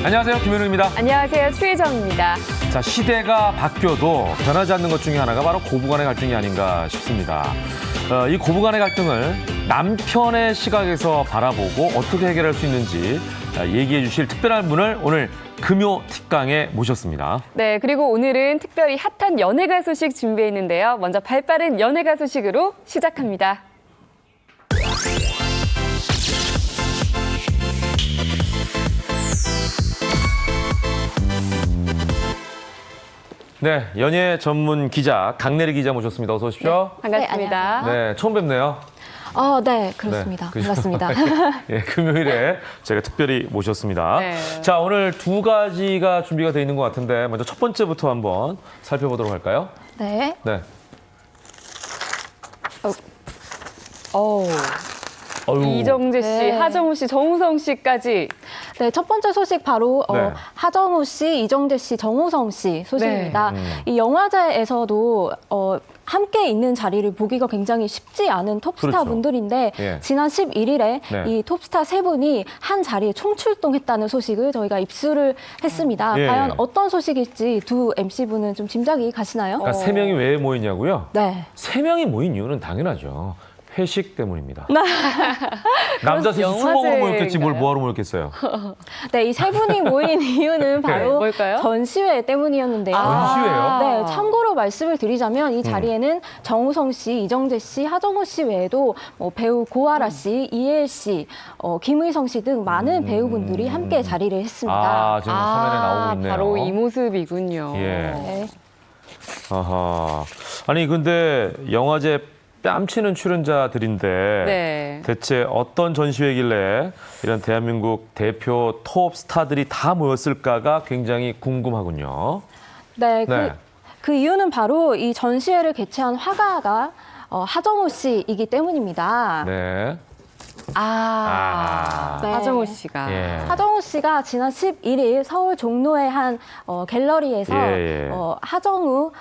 안녕하세요, 김현웅입니다. 안녕하세요, 최혜정입니다. 자, 시대가 바뀌어도 변하지 않는 것 중에 하나가 바로 고부간의 갈등이 아닌가 싶습니다. 이 고부간의 갈등을 남편의 시각에서 바라보고 어떻게 해결할 수 있는지 얘기해 주실 특별한 분을 오늘 금요 특강에 모셨습니다. 네, 그리고 오늘은 특별히 핫한 연예가 소식 준비했는데요. 먼저 발빠른 연예가 소식으로 시작합니다. 네, 연예 전문 기자 강내리 기자 모셨습니다. 어서 오십시오. 반갑습니다. 네, 처음 뵙네요. 네, 그렇습니다. 네, 반갑습니다. 예, 금요일에 제가 특별히 모셨습니다. 네. 자, 오늘 두 가지가 준비가 되어 있는 것 같은데 먼저 첫 번째부터 한번 살펴보도록 할까요? 네. 네. 어휴. 이정재 씨, 네. 하정우 씨, 정우성 씨까지. 네, 첫 번째 소식 바로 네. 하정우 씨, 이정재 씨, 정우성 씨 소식입니다. 네. 이 영화제에서도 함께 있는 자리를 보기가 굉장히 쉽지 않은 톱스타 그렇죠. 분들인데 예. 지난 11일에 네. 이 톱스타 세 분이 한 자리에 총출동했다는 소식을 저희가 입수를 했습니다. 예. 과연 어떤 소식일지 두 MC분은 좀 짐작이 가시나요? 그러니까 세 명이 왜 모이냐고요? 네. 세 명이 모인 이유는 당연하죠. 회식 때문입니다. 남자 셋이 술 먹으러 모였겠지 뭘 뭐하러 모였겠어요. 네, 이 세 분이 모인 이유는 바로 뭘까요? 전시회 때문이었는데요. 전시회요? 네, 참고로 말씀을 드리자면 이 자리에는 정우성 씨, 이정재 씨, 하정우 씨 외에도 배우 고아라 씨, 이엘 씨, 김의성 씨 등 많은 배우분들이 함께 자리를 했습니다. 아, 지금 화면에 나오고 있네요. 바로 이 모습이군요. 예. 네. 아하. 아니 근데 영화제 뺨치는 출연자들인데 네. 대체 어떤 전시회길래 이런 대한민국 대표 톱 스타들이 다 모였을까가 굉장히 궁금하군요. 네, 네. 그 이유는 바로 이 전시회를 개최한 화가가 하정우 씨이기 때문입니다. 네. 네. 하정우 씨가. 예. 하정우 씨가 지난 11일 서울 종로의 한 갤러리에서 예, 예. 하정우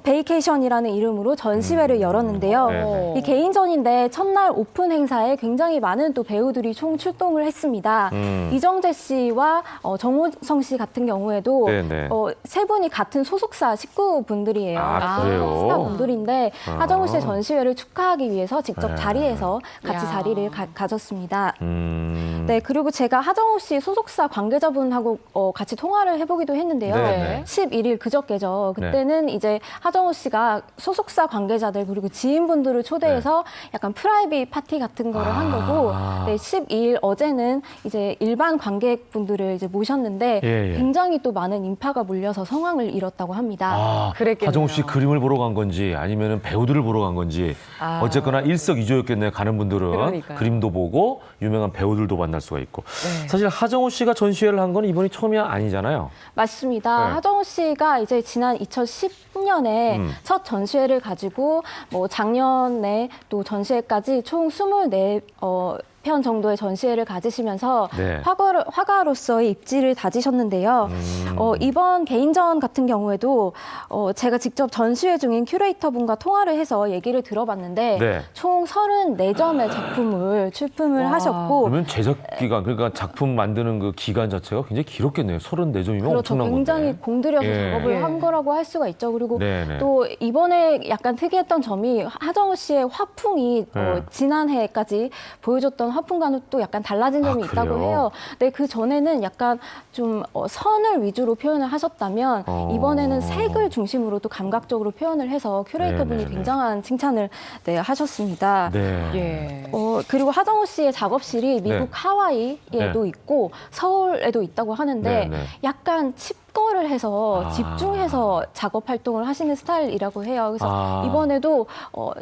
베이케이션이라는 이름으로 전시회를 열었는데요. 네네. 이 개인전인데 첫날 오픈 행사에 굉장히 많은 또 배우들이 총 출동을 했습니다. 이정재 씨와 정우성 씨 같은 경우에도 네네. 세 분이 같은 소속사 식구분들이에요. 아, 그래요? 스타분들인데 하정우 씨의 전시회를 축하하기 위해서 직접 네. 자리에서 같이 야. 자리를 가졌습니다. 네. 네, 그리고 제가 하정우 씨 소속사 관계자분하고 같이 통화를 해보기도 했는데요. 네네. 11일 그저께죠. 그때는 이제 하정우 씨가 소속사 관계자들 그리고 지인분들을 초대해서 약간 프라이빗 파티 같은 거를 한 거고, 네, 12일 어제는 이제 일반 관객분들을 이제 모셨는데 예, 예. 굉장히 또 많은 인파가 몰려서 성황을 이뤘다고 합니다. 아, 그랬겠네요. 하정우 씨 그림을 보러 간 건지 아니면 배우들을 보러 간 건지 어쨌거나 일석이조였겠네요. 가는 분들은 그러니까요. 그림도 보고 유명한 배우들도 만날 수가 있고. 사실 하정우 씨가 전시회를 한 건 이번이 처음이 아니잖아요. 맞습니다. 네. 하정우 씨가 이제 지난 2010년에 첫 전시회를 가지고 작년에 또 전시회까지 총 24편 정도의 전시회를 가지시면서 네. 화가로서의 입지를 다지셨는데요. 이번 개인전 같은 경우에도 제가 직접 전시회 중인 큐레이터분과 통화를 해서 얘기를 들어봤는데 네. 총 34점의 작품을 출품을 하셨고 그러면 제작 기간, 그러니까 작품 만드는 그 기간 자체가 굉장히 길었겠네요. 34점이면 그렇죠. 엄청난 굉장히 건데. 공들여서 예. 작업을 예. 한 거라고 할 수가 있죠. 그리고 네네. 또 이번에 약간 특이했던 점이 하정우 씨의 화풍이 네. 지난해까지 보여줬던 화풍과는 또 약간 달라진 점이 아, 있다고 그래요? 해요. 네, 그 전에는 약간 좀 선을 위주로 표현을 하셨다면 이번에는 색을 중심으로 또 감각적으로 표현을 해서 큐레이터분이 네네네. 굉장한 칭찬을 하셨습니다. 네. 예. 그리고 하정우 씨의 작업실이 미국 네. 하와이에도 네. 있고 서울에도 있다고 하는데 네, 네. 약간 칩거를 해서 아. 집중해서 작업 활동을 하시는 스타일이라고 해요. 그래서 아. 이번에도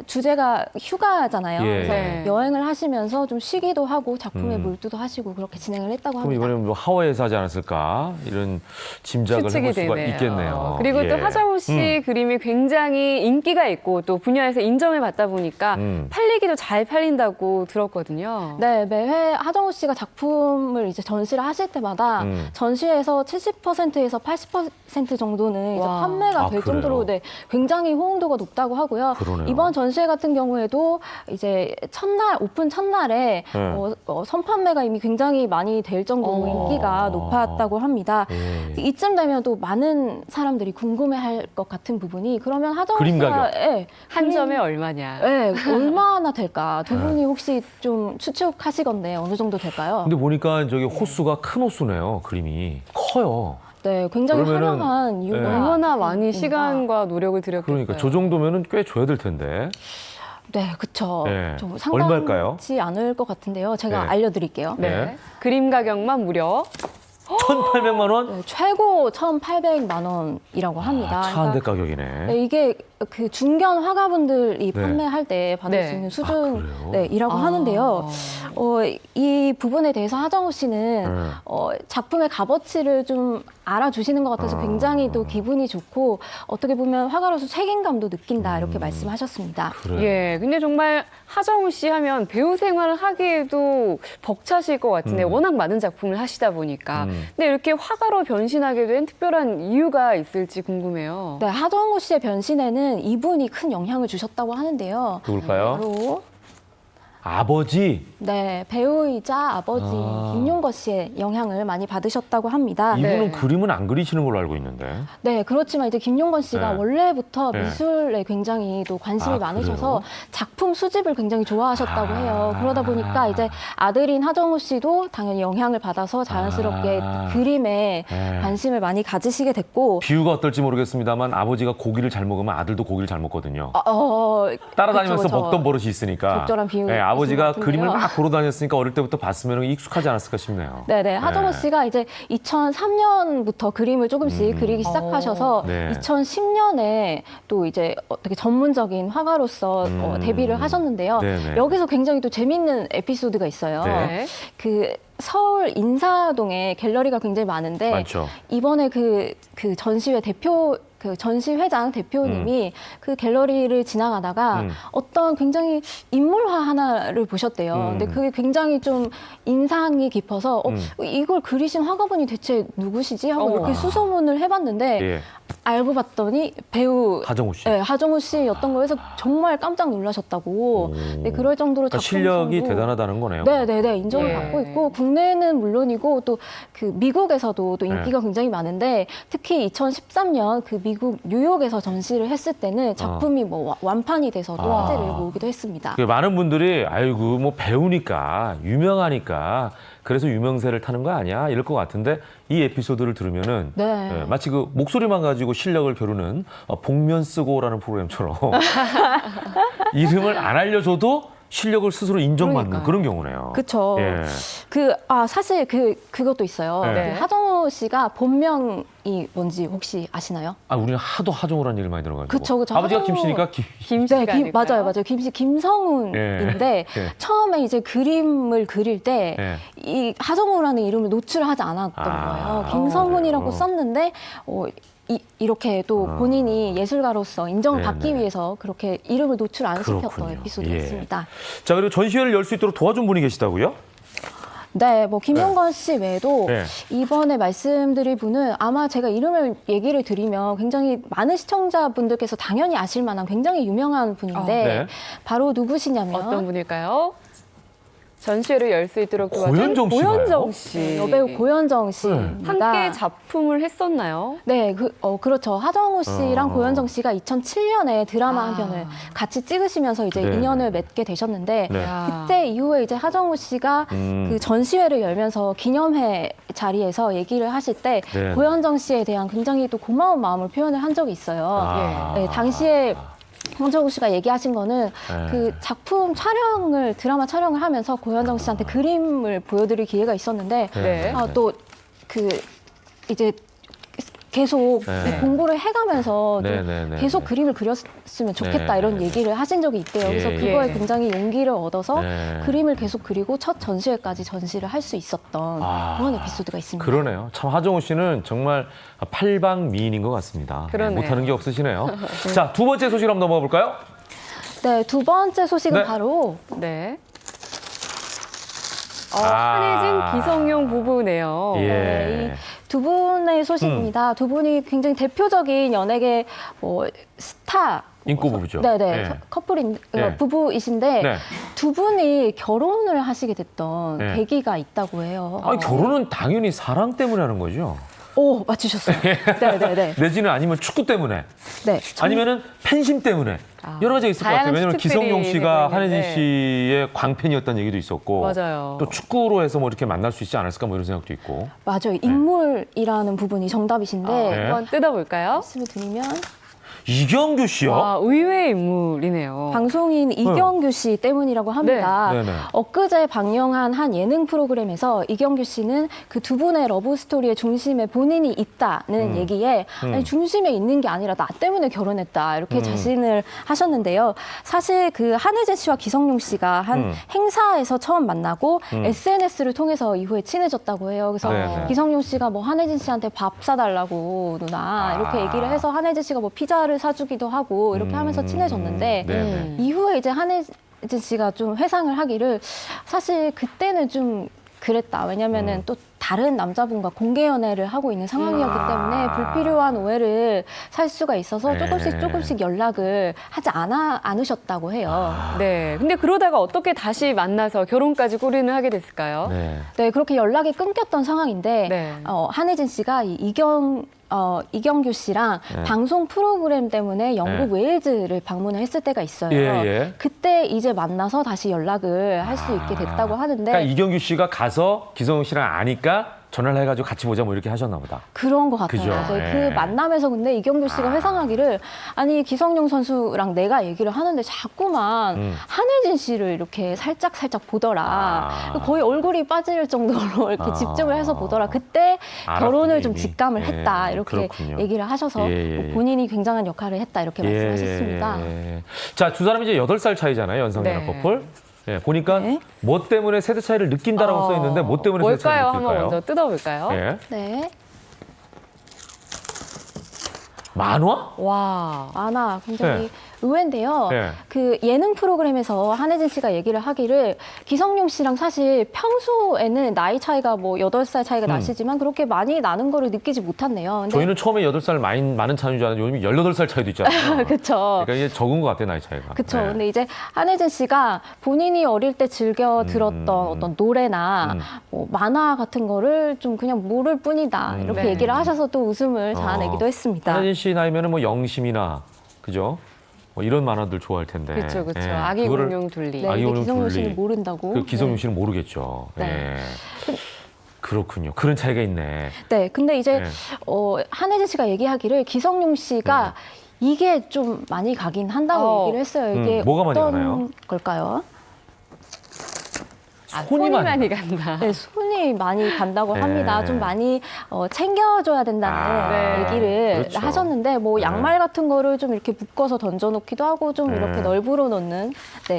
주제가 휴가잖아요. 예. 그래서 네. 여행을 하시면서 좀 쉬기도 하고 작품에 몰두도 하시고 그렇게 진행을 했다고 그럼 합니다. 이번에 뭐 하와이에서 하지 않았을까 이런 짐작을 추측이 해볼 수가 되네요. 있겠네요. 그리고 예. 또 하정우 씨 그림이 굉장히 인기가 있고 또 분야에서 인정을 받다 보니까 음. 팔릴 팔리기도 잘 팔린다고 들었거든요. 네, 매회 하정우 씨가 작품을 이제 전시를 하실 때마다 전시회에서 70%에서 80% 정도는 이제 와. 판매가 아, 될 그래요? 정도로 네, 굉장히 호응도가 높다고 하고요. 그러네요. 이번 전시회 같은 경우에도 이제 첫날 오픈 첫날에 네. 선판매가 이미 굉장히 많이 될 정도로 인기가 높았다고 합니다. 예. 이쯤 되면 또 많은 사람들이 궁금해할 것 같은 부분이 그러면 하정우 그림 씨가 가격. 예, 한 점에 얼마냐. 네, 얼마나 될까? 두 분이 혹시 좀 추측하시건데 어느 정도 될까요? 근데 보니까 저기 호수가 큰 호수네요. 그림이 커요. 네, 굉장히 그러면은, 화려한 이유가 네. 얼마나 많이 있습니다. 시간과 노력을 들였겠어요. 그러니까 저 정도면은 꽤 줘야 될 텐데. 네, 그쵸. 네. 좀 얼마일까요? 상당치 않을 것 같은데요. 제가 네. 알려드릴게요. 네. 네. 그림 가격만 무려 1,800만 원? 네, 최고 1,800만 원이라고 합니다. 차 한 대 가격이네. 네, 이게 그 중견 화가분들이 네. 판매할 때 받을 네. 수 있는 그래요? 수준이라고 하는데요. 이 부분에 대해서 하정우 씨는 네. 작품의 값어치를 좀 알아주시는 것 같아서 굉장히 또 기분이 좋고 어떻게 보면 화가로서 책임감도 느낀다 이렇게 말씀하셨습니다. 그래요. 예, 근데 정말 하정우 씨 하면 배우 생활을 하기에도 벅차실 것 같은데 워낙 많은 작품을 하시다 보니까. 근데 이렇게 화가로 변신하게 된 특별한 이유가 있을지 궁금해요. 네, 하정우 씨의 변신에는 이분이 큰 영향을 주셨다고 하는데요. 누굴까요? 바로 아버지. 네, 배우이자 아버지 김용거 씨의 영향을 많이 받으셨다고 합니다. 이분은 네. 그림은 안 그리시는 걸로 알고 있는데. 네, 그렇지만 이제 김용건 씨가 네. 원래부터 네. 미술에 굉장히 또 관심이 아, 많으셔서 그래요? 작품 수집을 굉장히 좋아하셨다고 아. 해요. 그러다 보니까 이제 아들인 하정우 씨도 당연히 영향을 받아서 자연스럽게 아. 그림에 네. 관심을 많이 가지시게 됐고 비유가 어떨지 모르겠습니다만 아버지가 고기를 잘 먹으면 아들도 고기를 잘 먹거든요. 따라다니면서 그쵸, 그쵸. 먹던 버릇이 있으니까. 적절한 비유 네, 아버지가 있는 것 그림을 같은데요. 막 보러 다녔으니까 어릴 때부터 봤으면 익숙하지 않았을까 싶네요. 네네. 하정우 네. 씨가 이제 2003년부터 그림을 조금씩 그리기 시작하셔서 네. 2010년에 또 이제 되게 전문적인 화가로서 데뷔를 하셨는데요. 네네. 여기서 굉장히 또 재밌는 에피소드가 있어요. 네. 그 서울 인사동에 갤러리가 굉장히 많은데 많죠. 이번에 그 전시회 그 전시회장 대표님이 그 갤러리를 지나가다가 어떤 굉장히 인물화 하나를 보셨대요. 근데 그게 굉장히 좀 인상이 깊어서 이걸 그리신 화가분이 대체 누구시지 하고 이렇게 수소문을 해봤는데 예. 알고 봤더니 배우 하정우 씨. 네, 하정우 씨였던 거에서 정말 깜짝 놀라셨다고. 네, 그럴 정도로 그러니까 작품 실력이 성도 대단하다는 거네요. 네네네 인정을 예. 받고 있고 국내는 물론이고 또 그 미국에서도 또 인기가 네. 굉장히 많은데 특히 2013년 그 미국 뉴욕에서 전시를 했을 때는 작품이 뭐 완판이 돼서 또 화제를 모으기도 했습니다. 그 많은 분들이 아이고 뭐 배우니까 유명하니까 그래서 유명세를 타는 거 아니야 이럴 것 같은데 이 에피소드를 들으면은 네. 마치 그 목소리만 가지고 실력을 겨루는 복면 쓰고라는 프로그램처럼 이름을 안 알려줘도 실력을 스스로 인정받는 그러니까요. 그런 경우네요. 그쵸. 예. 사실 그것도 있어요. 네. 그 하정우 씨가 본명이 뭔지 혹시 아시나요? 아 우리는 하도 하정우라는 얘기를 많이 들어가지고. 그쵸, 그쵸. 아버지가 하정우- 김씨니까 김. 김씨가 네, 맞아요. 김씨 김성훈인데 예. 처음에 이제 그림을 그릴 때 예. 이 하정우라는 이름을 노출하지 않았던 거예요. 김성훈이라고 그래요? 썼는데 이렇게 또 본인이 예술가로서 인정을 네네. 받기 위해서 그렇게 이름을 노출 안 시켰던 그렇군요. 에피소드가 예. 있습니다. 자 그리고 전시회를 열 수 있도록 도와준 분이 계시다고요? 네, 뭐 김용건 씨 외에도 네. 이번에 말씀드릴 분은 아마 제가 이름을 얘기를 드리면 굉장히 많은 시청자분들께서 당연히 아실 만한 굉장히 유명한 분인데 네. 바로 누구시냐면 어떤 분일까요? 전시회를 열 수 있도록 도와준 고현정 씨가요? 고현정 씨. 여배우 고현정 씨입니다. 함께 작품을 했었나요? 네, 그렇죠. 하정우 씨랑 고현정 씨가 2007년에 드라마 아. 한 편을 같이 찍으시면서 이제 네. 인연을 맺게 되셨는데 네. 그때 이후에 이제 하정우 씨가 그 전시회를 열면서 기념회 자리에서 얘기를 하실 때 네. 고현정 씨에 대한 굉장히 또 고마운 마음을 표현을 한 적이 있어요. 아. 네, 당시에 홍정우 씨가 얘기하신 거는 네. 그 작품 드라마 촬영을 하면서 고현정 씨한테 그림을 보여드릴 기회가 있었는데 네. 또 이제 계속 네. 공부를 해가면서 좀 네네네. 계속 그림을 그렸으면 좋겠다 네. 이런 얘기를 하신 적이 있대요. 그래서 예, 그거에 예. 굉장히 용기를 얻어서 네. 그림을 계속 그리고 첫 전시회까지 전시를 할 수 있었던 아. 그런 에피소드가 있습니다. 그러네요. 참 하정우 씨는 정말 팔방 미인인 것 같습니다. 그러네요. 못하는 게 없으시네요. 자, 두 번째 소식 한번 넘어가 볼까요? 네, 두 번째 소식은 네. 바로 네. 아. 한혜진, 기성용 부부네요. 예. 네, 이 두 분의 소식입니다. 두 분이 굉장히 대표적인 연예계 스타 인고 부부죠. 네네 예. 커플인 예. 부부이신데 네. 두 분이 결혼을 하시게 됐던 네. 계기가 있다고 해요. 아니, 결혼은 당연히 사랑 때문에 하는 거죠. 오 맞추셨어요. 네네네. 내지는 아니면 축구 때문에, 네. 아니면은 팬심 때문에 여러 가지가 있을 것 같아요. 다양한 왜냐하면 추측들이 기성용 씨가 되고 한혜진 있는데. 씨의 광팬이었다는 얘기도 있었고, 맞아요. 또 축구로 해서 뭐 이렇게 만날 수 있지 않았을까 뭐 이런 생각도 있고. 맞아요. 인물이라는 부분이 정답이신데 네. 한번 뜯어볼까요? 말씀을 드리면 이경규 씨요? 와, 의외의 인물이네요. 방송인 이경규 씨 때문이라고 합니다. 네. 네네. 엊그제 방영한 한 예능 프로그램에서 이경규 씨는 그 두 분의 러브 스토리의 중심에 본인이 있다는 얘기에 아니, 중심에 있는 게 아니라 나 때문에 결혼했다 이렇게 자신을 하셨는데요. 사실 그 한혜진 씨와 기성용 씨가 한 행사에서 처음 만나고 SNS를 통해서 이후에 친해졌다고 해요. 그래서 네네. 기성용 씨가 뭐 한혜진 씨한테 밥 사달라고 누나 이렇게 얘기를 해서 한혜진 씨가 뭐 피자를 사주기도 하고 이렇게 하면서 친해졌는데 네네. 이후에 이제 한혜진 씨가 좀 회상을 하기를 사실 그때는 좀 그랬다. 왜냐면은 또 다른 남자분과 공개 연애를 하고 있는 상황이었기 때문에 불필요한 오해를 살 수가 있어서 조금씩 연락을 하지 않으셨다고 해요. 네. 근데 그러다가 어떻게 다시 만나서 결혼까지 골인을 하게 됐을까요? 네. 네, 그렇게 연락이 끊겼던 상황인데 네. 한혜진 씨가 이경규 씨랑 방송 프로그램 때문에 영국 웨일즈를 방문을 했을 때가 있어요. 예. 그때 이제 만나서 다시 연락을 할 수 있게 됐다고 하는데 그러니까 이경규 씨가 가서 기성용 씨랑 아니까 전화를 해가지고 같이 보자 뭐 이렇게 하셨나 보다. 그런 것 같아요. 그죠? 저희 예. 그 만남에서 근데 이경규 씨가 회상하기를 아니 기성용 선수랑 내가 얘기를 하는데 자꾸만 한혜진 씨를 이렇게 살짝 보더라. 거의 얼굴이 빠질 정도로 이렇게 집중을 해서 보더라. 그때 결혼을 좀 이미. 직감을 했다. 이렇게 그렇군요. 얘기를 하셔서 예. 본인이 굉장한 역할을 했다. 이렇게 말씀하셨습니다. 자, 두 사람이 이제 8살 차이잖아요. 연상연하 네. 커플. 예, 보니까 네. 뭐 때문에 세대 차이를 느낀다라고 써 있는데 뭐 때문에 세대 차이를 뭘까요? 느낄까요? 한번 먼저 뜯어볼까요? 예. 네. 만화? 와. 많아. 굉장히 네. 의외인데요. 네. 그 예능 프로그램에서 한혜진 씨가 얘기를 하기를 기성용 씨랑 사실 평소에는 나이 차이가 뭐 8살 차이가 나시지만 그렇게 많이 나는 거를 느끼지 못했네요. 근데 저희는 처음에 8살 많은 차이인 줄 알았는데 요즘 18살 차이도 있잖아요. 그쵸. 그러니까 이게 적은 것 같아요, 나이 차이가. 그쵸. 네. 근데 이제 한혜진 씨가 본인이 어릴 때 즐겨 들었던 어떤 노래나 뭐 만화 같은 거를 좀 그냥 모를 뿐이다. 이렇게 네. 얘기를 하셔서 또 웃음을 자아내기도 했습니다. 한혜진 씨 나이면은 뭐 영심이나 그죠? 뭐 이런 만화들 좋아할 텐데. 그렇죠. 예. 아기 그거를 공룡 둘리. 네, 아기 근데 오는 기성용 둘리. 씨는 모른다고. 그 기성용 네. 씨는 모르겠죠. 네. 예. 그렇군요. 그런 차이가 있네. 네, 근데 이제 네. 한혜진 씨가 얘기하기를 기성용 씨가 이게 좀 많이 가긴 한다고 얘기를 했어요. 이게 뭐가 많이 어떤 가나요? 걸까요? 손이 많이 간다. 네, 손이 많이 간다고 네. 합니다. 좀 많이 챙겨줘야 된다는 네. 얘기를 그렇죠. 하셨는데 뭐 양말 같은 거를 좀 이렇게 묶어서 던져놓기도 하고 좀 이렇게 널브러 놓는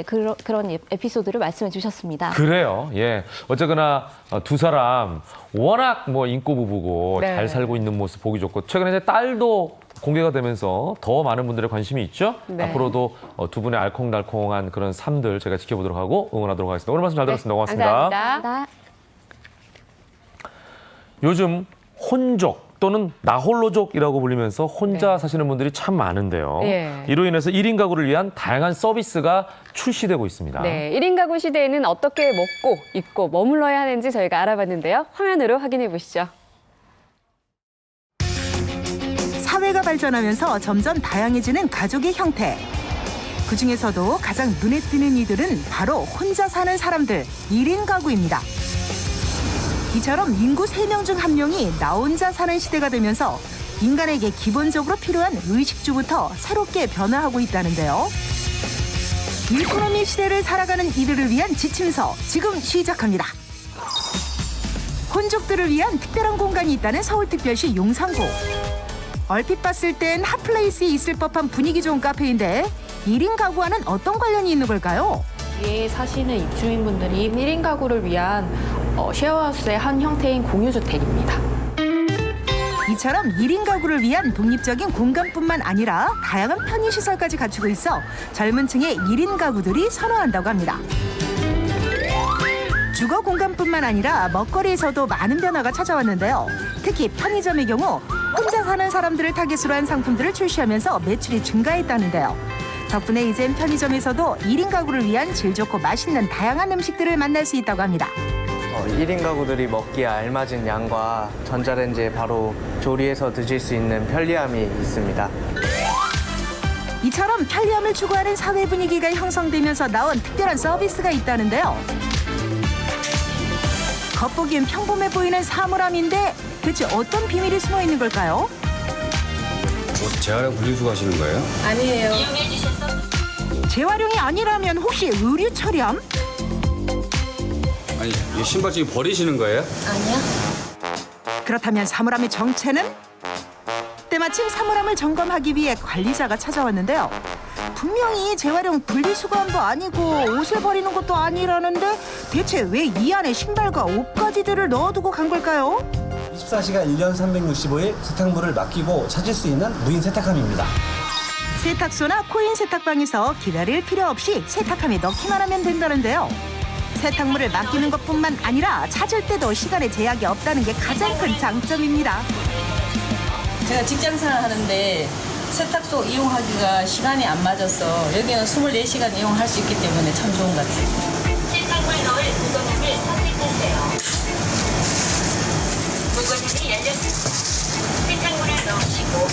그런 에피소드를 말씀해 주셨습니다. 그래요. 예. 어쨌거나 두 사람 워낙 뭐 인고 부부고 네. 잘 살고 있는 모습 보기 좋고 최근에 이제 딸도 공개가 되면서 더 많은 분들의 관심이 있죠. 네. 앞으로도 두 분의 알콩달콩한 그런 삶들 제가 지켜보도록 하고 응원하도록 하겠습니다. 오늘 말씀 잘 들었습니다. 고맙습니다. 감사합니다. 감사합니다. 요즘 혼족 또는 나홀로족이라고 불리면서 혼자 네. 사시는 분들이 참 많은데요. 예. 이로 인해서 1인 가구를 위한 다양한 서비스가 출시되고 있습니다. 네, 1인 가구 시대에는 어떻게 먹고 입고 머물러야 하는지 저희가 알아봤는데요. 화면으로 확인해 보시죠. 사회가 발전하면서 점점 다양해지는 가족의 형태. 그중에서도 가장 눈에 띄는 이들은 바로 혼자 사는 사람들, 1인 가구입니다. 이처럼 인구 3명 중 1명이 나 혼자 사는 시대가 되면서 인간에게 기본적으로 필요한 의식주부터 새롭게 변화하고 있다는데요. 일코노미 시대를 살아가는 이들을 위한 지침서 지금 시작합니다. 혼족들을 위한 특별한 공간이 있다는 서울특별시 용산구. 얼핏 봤을 땐 핫플레이스에 있을 법한 분위기 좋은 카페인데 1인 가구와는 어떤 관련이 있는 걸까요? 여기에 사시는 입주민분들이 1인 가구를 위한 쉐어하우스의 한 형태인 공유주택입니다. 이처럼 1인 가구를 위한 독립적인 공간뿐만 아니라 다양한 편의시설까지 갖추고 있어 젊은 층의 1인 가구들이 선호한다고 합니다. 주거 공간뿐만 아니라 먹거리에서도 많은 변화가 찾아왔는데요. 특히 편의점의 경우 혼자 사는 사람들을 타깃으로 한 상품들을 출시하면서 매출이 증가했다는데요. 덕분에 이젠 편의점에서도 1인 가구를 위한 질 좋고 맛있는 다양한 음식들을 만날 수 있다고 합니다. 1인 가구들이 먹기에 알맞은 양과 전자레인지에 바로 조리해서 드실 수 있는 편리함이 있습니다. 이처럼 편리함을 추구하는 사회 분위기가 형성되면서 나온 특별한 서비스가 있다는데요. 겉보기엔 평범해 보이는 사물함인데 대체 어떤 비밀이 숨어 있는 걸까요? 재활용 분리수거 하시는 거예요? 재활용이 아니라면 혹시 의류 처리함? 아니, 이 신발 지금 버리시는 거예요? 그렇다면 사물함의 정체는? 때마침 사물함을 점검하기 위해 관리자가 찾아왔는데요. 분명히 재활용 분리수거함도 아니고 옷을 버리는 것도 아니라는데 대체 왜 이 안에 신발과 옷가지들을 넣어두고 간 걸까요? 24시간 1년 365일 세탁물을 맡기고 찾을 수 있는 무인 세탁함입니다. 세탁소나 코인 세탁방에서 기다릴 필요 없이 세탁함에 넣기만 하면 된다는데요. 세탁물을 맡기는 것뿐만 아니라 찾을 때도 시간에 제약이 없다는 게 가장 큰 장점입니다. 제가 직장생활 하는데 세탁소 이용하기가 시간이 안 맞아서 여기는 24시간 이용할 수 있기 때문에 참 좋은 것 같아요. 세탁물 넣을 무거움을 선택하세요. 무거움이 열렸습니다. 세탁물을 넣으시고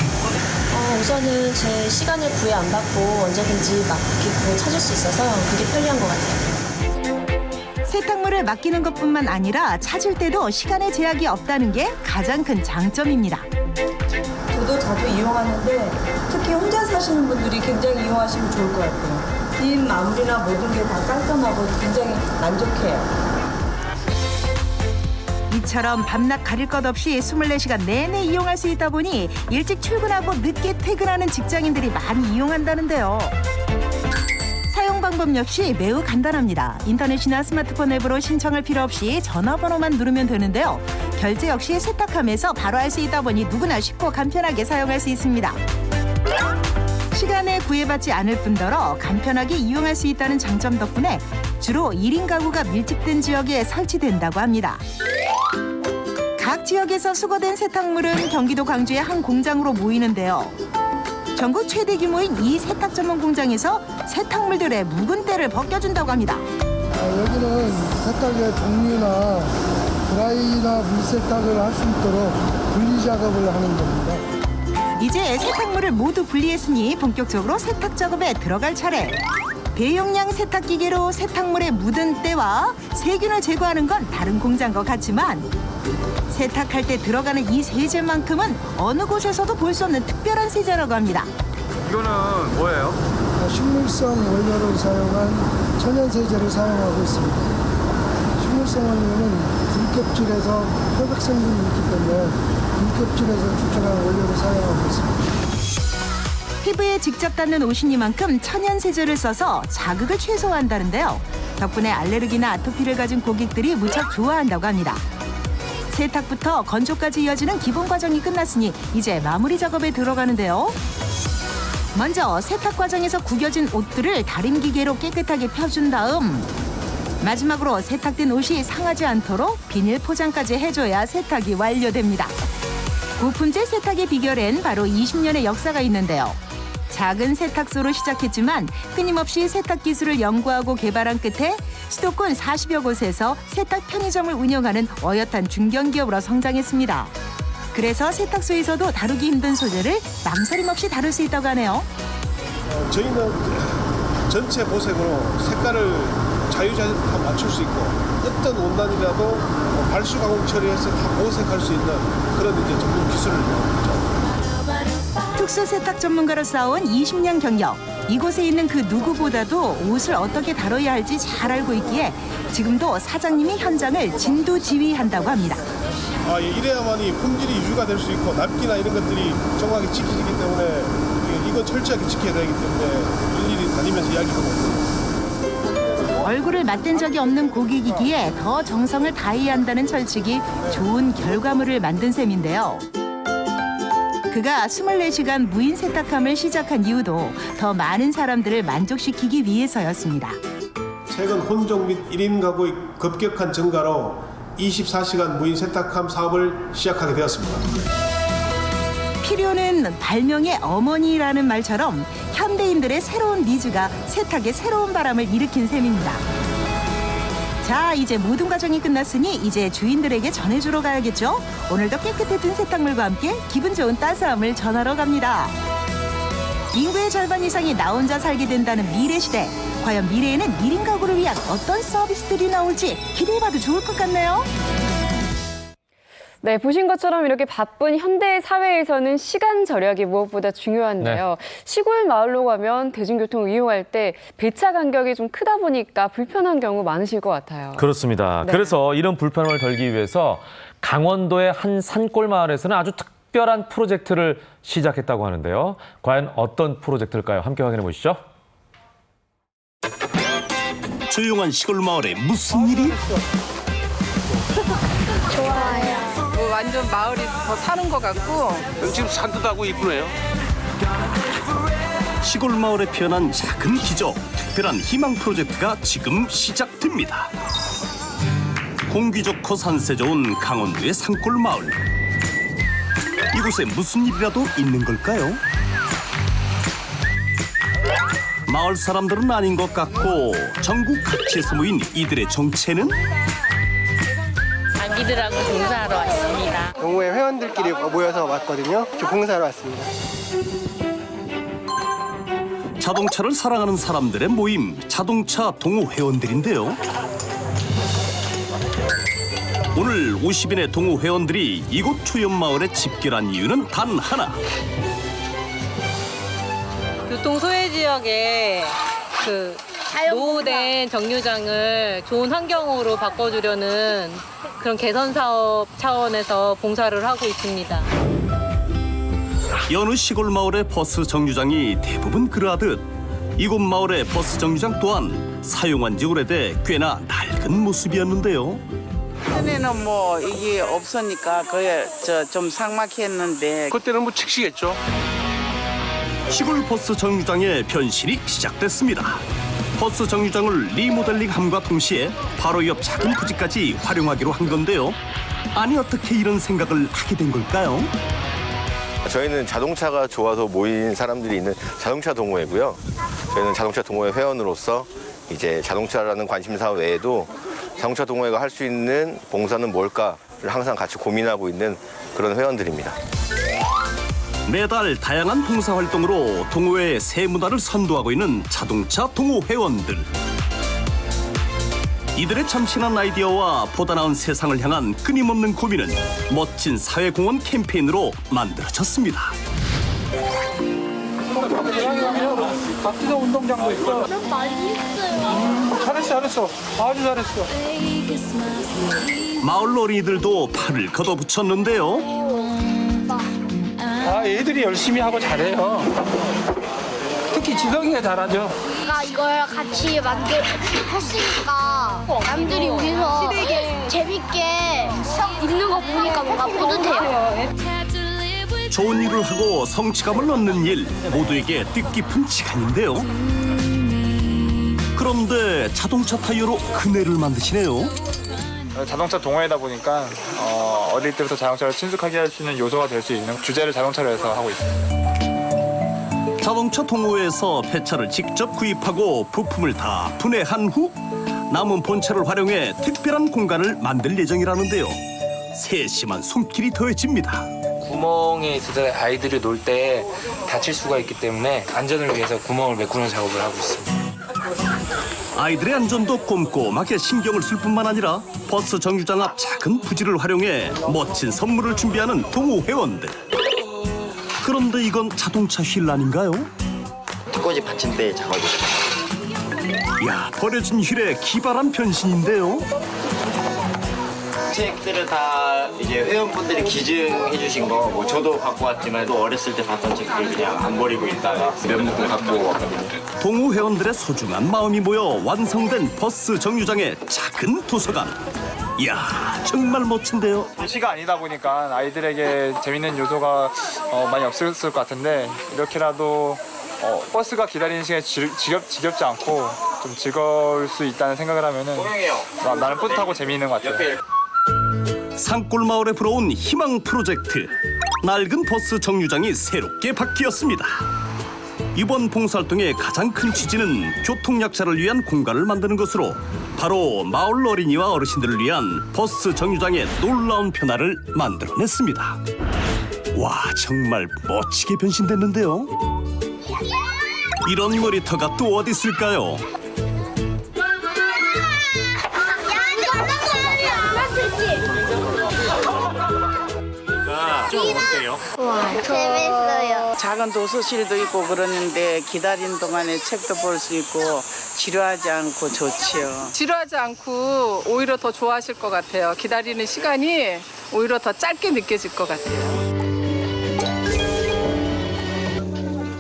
우선은 제 시간을 구애 안 받고 언제든지 맡기고 찾을 수 있어서 그게 편리한 것 같아요. 세탁물을 맡기는 것뿐만 아니라 찾을 때도 시간에 제약이 없다는 게 가장 큰 장점입니다. 저도 자주 이용하는데 특히 혼자 사시는 분들이 굉장히 이용하시면 좋을 것 같아요. 뒷 마무리나 모든 게 다 깔끔하고 굉장히 만족해요. 이처럼 밤낮 가릴 것 없이 24시간 내내 이용할 수 있다 보니 일찍 출근하고 늦게 퇴근하는 직장인들이 많이 이용한다는데요. 사용 방법 역시 매우 간단합니다. 인터넷이나 스마트폰 앱으로 신청할 필요 없이 전화번호만 누르면 되는데요. 결제 역시 세탁함에서 바로 할 수 있다 보니 누구나 쉽고 간편하게 사용할 수 있습니다. 시간에 구애받지 않을 뿐더러 간편하게 이용할 수 있다는 장점 덕분에 주로 1인 가구가 밀집된 지역에 설치된다고 합니다. 각 지역에서 수거된 세탁물은 경기도 광주의 한 공장으로 모이는데요. 전국 최대 규모인 이 세탁 전문 공장에서 세탁물들의 묵은 때를 벗겨준다고 합니다. 여기는 세탁의 종류나 드라이나 물세탁을 할 수 있도록 분리 작업을 하는 겁니다. 이제 세탁물을 모두 분리했으니 본격적으로 세탁 작업에 들어갈 차례. 대용량 세탁 기계로 세탁물에 묻은 때와 세균을 제거하는 건 다른 공장과 같지만 세탁할 때 들어가는 이 세제만큼은 어느 곳에서도 볼 수 없는 특별한 세제라고 합니다. 이거는 뭐예요? 식물성 원료를 사용한 천연 세제를 사용하고 있습니다. 식물성 원료는 균껍질에서 표백 성분이 있기 때문에 균껍질에서 추출한 원료를 사용하고 있습니다. 피부에 직접 닿는 옷이니만큼 천연 세제를 써서 자극을 최소화한다는데요. 덕분에 알레르기나 아토피를 가진 고객들이 무척 좋아한다고 합니다. 세탁부터 건조까지 이어지는 기본 과정이 끝났으니 이제 마무리 작업에 들어가는데요. 먼저 세탁 과정에서 구겨진 옷들을 다림 기계로 깨끗하게 펴준 다음 마지막으로 세탁된 옷이 상하지 않도록 비닐 포장까지 해줘야 세탁이 완료됩니다. 고품질 세탁의 비결엔 바로 20년의 역사가 있는데요. 작은 세탁소로 시작했지만 끊임없이 세탁 기술을 연구하고 개발한 끝에 수도권 40여 곳에서 세탁 편의점을 운영하는 어엿한 중견기업으로 성장했습니다. 그래서 세탁소에서도 다루기 힘든 소재를 망설임 없이 다룰 수 있다고 하네요. 저희는 전체 보색으로 색깔을 자유자재로 다 맞출 수 있고 어떤 원단이라도 발수 가공 처리해서 다 보색할 수 있는 그런 이제 전문 기술을 이용하죠. 특수 세탁 전문가로 쌓아온 20년 경력. 이곳에 있는 그 누구보다도 옷을 어떻게 다뤄야 할지 잘 알고 있기에 지금도 사장님이 현장을 진두지휘한다고 합니다. 이래야만이 품질이 유지가 될 수 있고 납기나 이런 것들이 정확하게 지켜지기 때문에 이건 철저하게 지켜야 되기 때문에 일일이 다니면서 이야기하고 있습니다. 얼굴을 맞댄 적이 없는 고객이기에 더 정성을 다해야 한다는 철칙이 좋은 결과물을 만든 셈인데요. 그가 24시간 무인 세탁함을 시작한 이유도 더 많은 사람들을 만족시키기 위해서였습니다. 최근 혼종 및 1인 가구의 급격한 증가로 24시간 무인 세탁함 사업을 시작하게 되었습니다. 필요는 발명의 어머니라는 말처럼 현대인들의 새로운 니즈가 세탁에 새로운 바람을 일으킨 셈입니다. 자, 이제 모든 과정이 끝났으니 이제 주인들에게 전해주러 가야겠죠? 오늘도 깨끗해진 세탁물과 함께 기분 좋은 따스함을 전하러 갑니다. 인구의 절반 이상이 나 혼자 살게 된다는 미래 시대. 과연 미래에는 1인 가구를 위한 어떤 서비스들이 나올지 기대해봐도 좋을 것 같네요. 네, 보신 것처럼 이렇게 바쁜 현대 사회에서는 시간 절약이 무엇보다 중요한데요. 시골 마을로 가면 대중교통을 이용할 때 배차 간격이 좀 크다 보니까 불편한 경우 많으실 것 같아요. 그렇습니다. 그래서 이런 불편함을 덜기 위해서 강원도의 한 산골 마을에서는 아주 특별한 프로젝트를 시작했다고 하는데요. 과연 어떤 프로젝트일까요? 함께 확인해 보시죠. 조용한 시골 마을에 무슨 일이? 좋아요. 완전 마을이 더 사는 것 같고. 지금 산뜻하고 이쁘네요. 시골 마을에 피어난 작은 기적, 특별한 희망 프로젝트가 지금 시작됩니다. 공기 좋고 산세 좋은 강원도의 산골 마을. 이곳에 무슨 일이라도 있는 걸까요? 마을 사람들은 아닌 것 같고 전국 각지에서 모인 이들의 정체는? 아기들하고 봉사하러 왔습니다. 동호회 회원들끼리 모여서 왔거든요. 봉사하러 왔습니다. 자동차를 사랑하는 사람들의 모임, 자동차 동호 회원들인데요. 오늘 50인의 동호 회원들이 이곳 초연마을에 집결한 이유는 단 하나. 교통 소외 지역에 노후된 정류장을 좋은 환경으로 바꿔주려는 그런 개선 사업 차원에서 봉사를 하고 있습니다. 여느 시골 마을의 버스 정류장이 대부분 그러하듯 이곳 마을의 버스 정류장 또한 사용한 지 오래돼 꽤나 낡은 모습이었는데요. 전에는 뭐 이게 없으니까 그게 좀 삭막했는데 그때는 뭐 칙시겠죠. 시골 버스 정류장의 변신이 시작됐습니다. 버스 정류장을 리모델링함과 동시에 바로 옆 작은 부지까지 활용하기로 한 건데요. 아니 어떻게 이런 생각을 하게 된 걸까요? 저희는 자동차가 좋아서 모인 사람들이 있는 자동차 동호회고요. 저희는 자동차 동호회 회원으로서 이제 자동차라는 관심사 외에도 자동차 동호회가 할 수 있는 봉사는 뭘까를 항상 같이 고민하고 있는 그런 회원들입니다. 매달 다양한 봉사활동으로 동호회의 새 문화를 선도하고 있는 자동차 동호 회원들. 이들의 참신한 아이디어와 보다 나은 세상을 향한 끊임없는 고민은 멋진 사회공헌 캠페인으로 만들어졌습니다. 박지성 운동장도 있어. 많이 있어요. 잘했어. 아주 잘했어. 마을 어린이들도 팔을 걷어붙였는데요. 애들이 열심히 하고 잘해요. 특히 지성이가 잘하죠. 우리가 이걸 같이 했으니까 남들이 여기서 재밌게 있는 거 보니까 뭔가 뿌듯해요. 좋은 일을 하고 성취감을 얻는 일, 모두에게 뜻깊은 시간인데요. 그런데 자동차 타이어로 그네를 만드시네요. 자동차 동호회다 보니까 어릴 때부터 자동차를 친숙하게 할 수 있는 요소가 될 수 있는 주제를 자동차로 해서 하고 있습니다. 자동차 동호회에서 폐차를 직접 구입하고 부품을 다 분해한 후 남은 본체를 활용해 특별한 공간을 만들 예정이라는데요. 세심한 손길이 더해집니다. 구멍에 있어서 아이들이 놀 때 다칠 수가 있기 때문에 안전을 위해서 구멍을 메꾸는 작업을 하고 있습니다. 아이들의 안전도 꼼꼼하게 신경을 쓸 뿐만 아니라 버스 정류장 앞 작은 부지를 활용해 멋진 선물을 준비하는 동호 회원들. 그런데 이건 자동차 휠 아닌가요? 두꺼지 받침대 작업이죠. 야, 버려진 휠의 기발한 변신인데요. 책들을 다 이제 회원분들이 기증해 주신 거 뭐 저도 갖고 왔지만 또 어렸을 때 봤던 책들 그냥 안 버리고 있다가 몇 묶음 갖고 왔거든요. 동호 회원들의 소중한 마음이 모여 완성된 버스 정류장의 작은 도서관. 이야, 정말 멋진데요. 시가 아니다 보니까 아이들에게 재밌는 요소가 많이 없을 것 같은데 이렇게라도 버스가 기다리는 시간이 지겹지 않고 좀 즐거울 수 있다는 생각을 하면은 나는 뿌듯하고 재미있는 것 같아요. 산골마을에 불어온 희망 프로젝트. 낡은 버스 정류장이 새롭게 바뀌었습니다. 이번 봉사활동의 가장 큰 취지는 교통약자를 위한 공간을 만드는 것으로 바로 마을 어린이와 어르신들을 위한 버스 정류장의 놀라운 변화를 만들어냈습니다. 와, 정말 멋지게 변신됐는데요. 이런 놀이터가 또 어디 있을까요? 좀 어때요? 와, 재밌어요. 작은 도서실도 있고 그러는데 기다리는 동안에 책도 볼 수 있고 지루하지 않고 좋지요. 지루하지 않고 오히려 더 좋아하실 것 같아요. 기다리는 시간이 오히려 더 짧게 느껴질 것 같아요.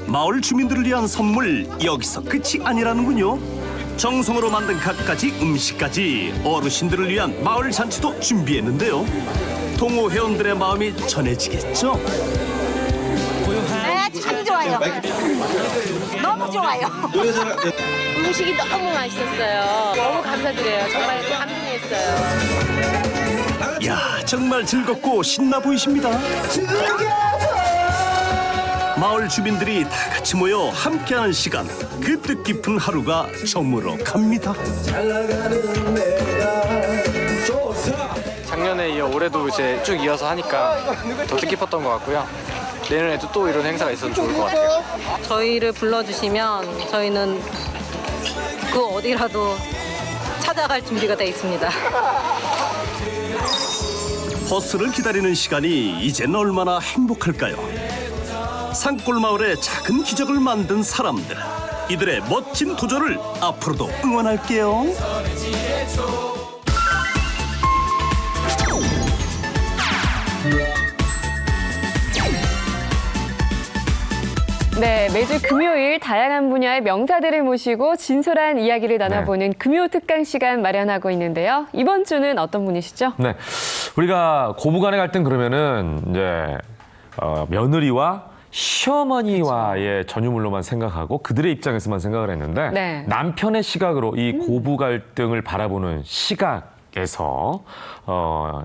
마을 주민들을 위한 선물 여기서 끝이 아니라는군요. 정성으로 만든 갖가지 음식까지 어르신들을 위한 마을 잔치도 준비했는데요. 동호 회원들의 마음이 전해지겠죠? 네, 참 좋아요. 너무 좋아요. 음식이 너무 맛있었어요. 너무 감사드려요. 정말 감동했어요. 야, 정말 즐겁고 신나 보이십니다. 마을 주민들이 다 같이 모여 함께하는 시간, 그 뜻깊은 하루가 저물어 갑니다. 작년에 이어 올해도 이제 쭉 이어서 하니까 더 뜻깊었던 것 같고요. 내년에도 또 이런 행사가 있어도 좋을 것 같아요. 저희를 불러주시면 저희는 그 어디라도 찾아갈 준비가 돼 있습니다. 버스를 기다리는 시간이 이젠 얼마나 행복할까요? 산골마을의 작은 기적을 만든 사람들, 이들의 멋진 도전을 앞으로도 응원할게요. 네, 매주 금요일 다양한 분야의 명사들을 모시고 진솔한 이야기를 나눠보는 금요 특강 시간 마련하고 있는데요. 이번 주는 어떤 분이시죠? 네, 우리가 고부간의 갈등 그러면은 이제 며느리와 시어머니와의 전유물로만 생각하고 그들의 입장에서만 생각을 했는데 네. 남편의 시각으로 이 고부 갈등을 바라보는 시각에서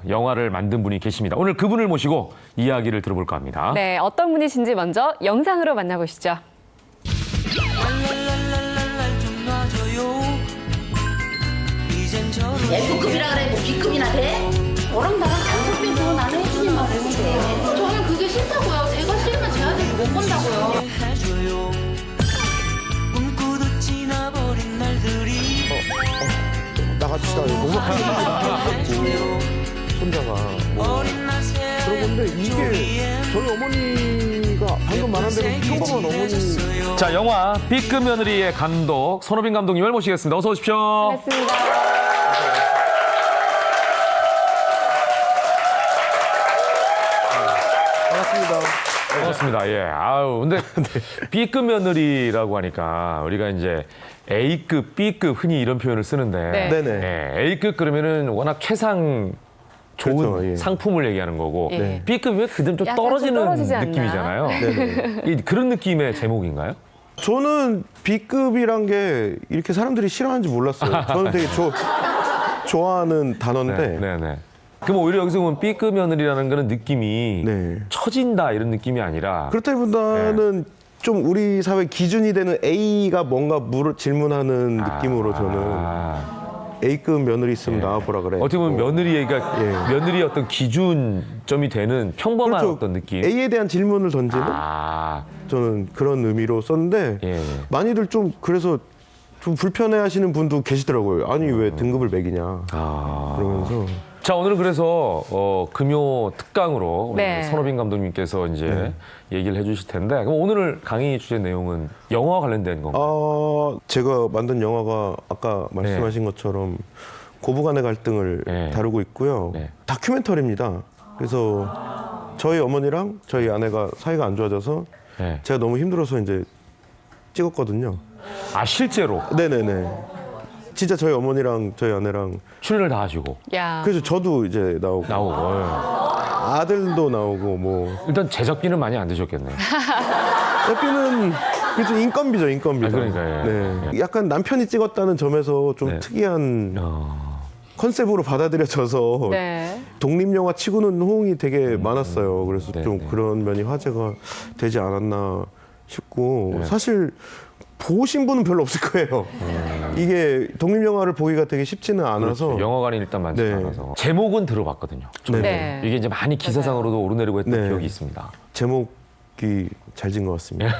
영화를 만든 분이 계십니다. 오늘 그분을 모시고 이야기를 들어볼까 합니다. 네, 어떤 분이신지 먼저 영상으로 만나보시죠. F급이라 그래 뭐 B급이나 돼? 너랑 나랑 단속된 돈 나는 해주니 막 그러는데 저는 그게 싫다고요. 제가 싫으면 제 아들이 못 본다고요. 나갑시다. 너무 손자가 그런 건데 이게 저희 어머니가 방금 말한 대로 평범한 어머니. 자, 영화 B급 며느리의 감독 손호빈 감독님을 모시겠습니다. 어서 오십시오. 반갑습니다. 반갑습니다. 예. 아우, 근데 B급 며느리라고 하니까 우리가 이제 A급, B급 흔히 이런 표현을 쓰는데 네. 네네. 예, A급 그러면은 워낙 최상 좋은 그렇죠, 예. 상품을 얘기하는 거고 예. B급이면 그대로 좀 약간 좀 떨어지는 떨어지지 않나? 느낌이잖아요. 네네. 그런 느낌의 제목인가요? 저는 B급이란 게 이렇게 사람들이 싫어하는지 몰랐어요. 저는 되게 좋아하는 단어인데. 네. 그럼 오히려 여기서 보면 B급 며느리라는 거는 느낌이 네. 처진다 이런 느낌이 아니라 그렇다기보다는 좀 우리 사회 기준이 되는 A가 뭔가 질문하는 느낌으로 저는 A급 며느리 있으면 나와보라 그래. 어떻게 보면 며느리가 며느리의 어떤 기준점이 되는 평범한 그렇죠. 어떤 느낌. A에 대한 질문을 던지는 저는 그런 의미로 썼는데 많이들 좀 그래서 좀 불편해하시는 분도 계시더라고요. 아니 왜 등급을 매기냐 그러면서. 자, 오늘은 그래서 금요 특강으로 우리 네. 손호빈 감독님께서 이제 얘기를 해주실 텐데 그럼 오늘 강의 주제 내용은 영화와 관련된 건가요? 제가 만든 영화가 아까 말씀하신 것처럼 고부간의 갈등을 다루고 있고요. 다큐멘터리입니다. 그래서 저희 어머니랑 저희 아내가 사이가 안 좋아져서 제가 너무 힘들어서 이제 찍었거든요. 아, 실제로? 네네네. 진짜 저희 어머니랑 저희 아내랑 출연을 다 하시고. 야. 그래서 저도 이제 나오고 아들도 나오고 뭐 일단 제작비는 많이 안 드셨겠네. 제작비는 그렇죠. 인건비죠, 인건비. 그러니까 네. 약간 남편이 찍었다는 점에서 좀 특이한 컨셉으로 받아들여져서 네. 독립영화 치고는 호응이 되게 많았어요. 그래서 좀 그런 면이 화제가 되지 않았나 싶고 사실 보신 분은 별로 없을 거예요. 이게 독립영화를 보기가 되게 쉽지는 않아서 그렇죠. 영화관이 일단 많지 않아서 제목은 들어봤거든요. 네. 이게 이제 많이 기사상으로도 오르내리고 했던 기억이 있습니다. 제목이 잘 지은 것 같습니다.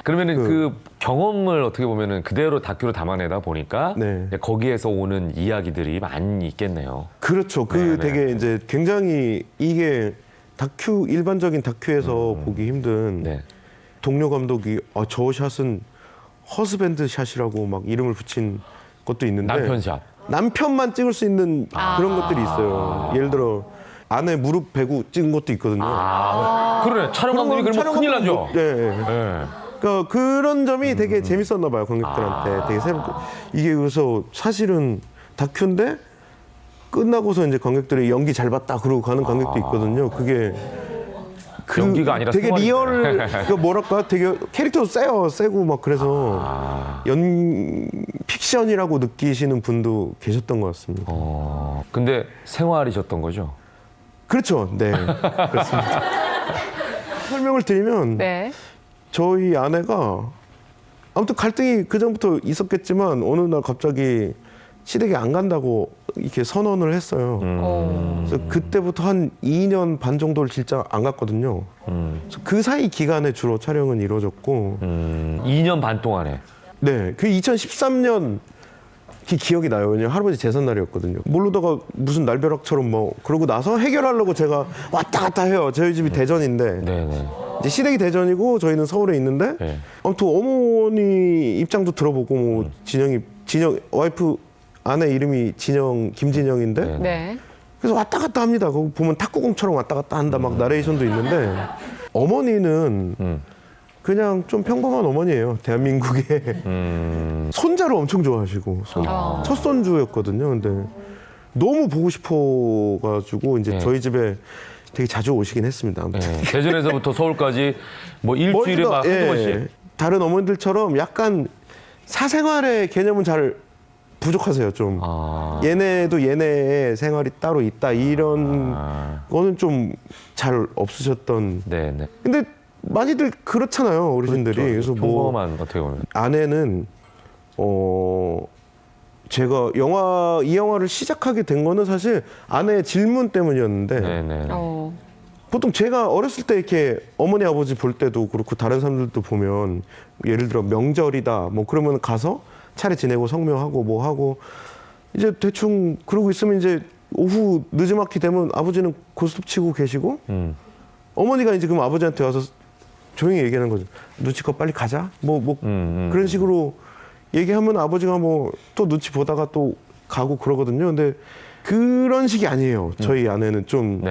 그러면은 그 경험을 어떻게 보면은 그대로 다큐로 담아내다 보니까 거기에서 오는 이야기들이 많이 있겠네요. 그렇죠. 되게 이제 굉장히 이게 다큐 일반적인 다큐에서 보기 힘든 동료 감독이 저 샷은 허스밴드 샷이라고 막 이름을 붙인 것도 있는데 남편 샷. 남편만 찍을 수 있는 그런 것들이 있어요. 예를 들어 아내 무릎 베고 찍은 것도 있거든요. 그러네. 촬영 감독이 그러면 큰일 나죠. 그러니까 그런 점이 되게 재밌었나 봐요, 관객들한테. 되게 이게 그래서 사실은 다큐인데 끝나고서 이제 관객들이 연기 잘 봤다 그러고 가는 관객도 있거든요. 그게 연기가 아니라 되게 생활인데. 리얼, 그 뭐랄까, 되게 캐릭터도 세고 막 그래서 픽션이라고 느끼시는 분도 계셨던 것 같습니다. 근데 생활이셨던 거죠? 그렇죠, 네, 그렇습니다. 설명을 드리면 저희 아내가 아무튼 갈등이 그 전부터 있었겠지만 어느 날 갑자기 시댁에 안 간다고 이렇게 선언을 했어요. 그래서 그때부터 한 2년 반 정도를 진짜 안 갔거든요. 그래서 그 사이 기간에 주로 촬영은 이루어졌고 2년 반 동안에? 네, 그 2013년 기억이 나요. 왜냐면 할아버지 제삿날이었거든요. 모르다가 무슨 날벼락처럼 뭐 그러고 나서 해결하려고 제가 왔다 갔다 해요. 저희 집이 대전인데 이제 시댁이 대전이고 저희는 서울에 있는데 아무튼 어머니 입장도 들어보고 뭐 진영 와이프 아내 이름이 김진영인데 그래서 왔다 갔다 합니다. 거기 보면 탁구공처럼 왔다 갔다 한다 막 나레이션도 있는데 어머니는 그냥 좀 평범한 어머니예요. 대한민국의 손자를 엄청 좋아하시고 첫 손주였거든요. 근데 너무 보고 싶어가지고 이제 저희 집에 되게 자주 오시긴 했습니다. 대전에서부터 서울까지 뭐 일주일에 막 한두 번씩. 다른 어머니들처럼 약간 사생활의 개념은 잘 부족하세요. 좀 얘네도 얘네의 생활이 따로 있다 이런 거는 좀 잘 없으셨던. 근데 많이들 그렇잖아요, 어르신들이. 그렇죠. 그래서 뭐 평범한 어떻게 보면 아내는 제가 이 영화를 시작하게 된 거는 사실 아내의 질문 때문이었는데 보통 제가 어렸을 때 이렇게 어머니 아버지 볼 때도 그렇고 다른 사람들도 보면 예를 들어 명절이다 뭐 그러면 가서 차례 지내고 성묘하고 뭐 하고 이제 대충 그러고 있으면 이제 오후 늦지막히 되면 아버지는 고스톱 치고 계시고 어머니가 이제 그럼 아버지한테 와서 조용히 얘기하는 거죠. 눈치껏 빨리 가자. 그런 식으로 얘기하면 아버지가 뭐 또 눈치 보다가 또 가고 그러거든요. 근데 그런 식이 아니에요. 저희 아내는 좀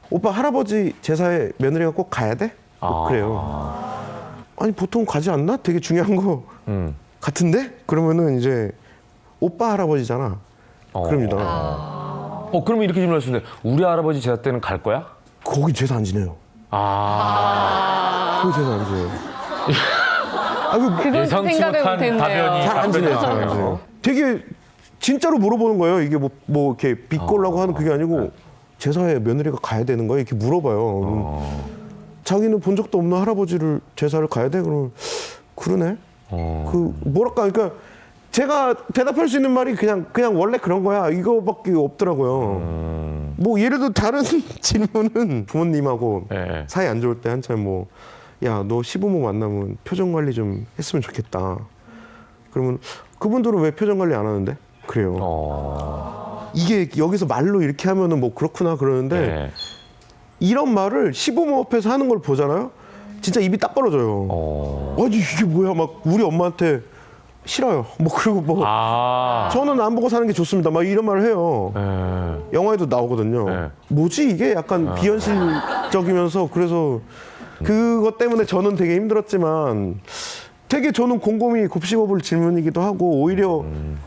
오빠 할아버지 제사에 며느리가 꼭 가야 돼? 뭐 그래요. 아니 보통 가지 않나? 되게 중요한 거 같은데? 그러면은 이제 오빠 할아버지잖아. 그럽니다. 그러면 이렇게 질문할 수 있는데 우리 할아버지 제사 때는 갈 거야? 거기 제사 안 지내요. 거기 제사 안 지내요. 예상치 못한 답변이 잘 안 지내요. 되게 진짜로 물어보는 거예요. 이게 뭐 이렇게 비꼴라고 하는 그게 아니고 제사에 며느리가 가야 되는 거예요. 이렇게 물어봐요. 자기는 본 적도 없는 할아버지를 제사를 가야 돼? 그러면 그러네. 그러니까 제가 대답할 수 있는 말이 그냥 원래 그런 거야. 이거밖에 없더라고요. 뭐 예를 들어 다른 질문은 부모님하고 사이 안 좋을 때 한참 뭐 야, 너 시부모 만나면 표정 관리 좀 했으면 좋겠다. 그러면 그분들은 왜 표정 관리 안 하는데? 그래요. 이게 여기서 말로 이렇게 하면은 뭐 그렇구나 그러는데 이런 말을 시부모 앞에서 하는 걸 보잖아요. 진짜 입이 딱 벌어져요. 아니 이게 뭐야? 막 우리 엄마한테 싫어요. 뭐 그리고 뭐 저는 안 보고 사는 게 좋습니다. 막 이런 말을 해요. 영화에도 나오거든요. 뭐지 이게 약간 비현실적이면서 그래서 그것 때문에 저는 되게 힘들었지만 되게 저는 곰곰이 곱씹어볼 질문이기도 하고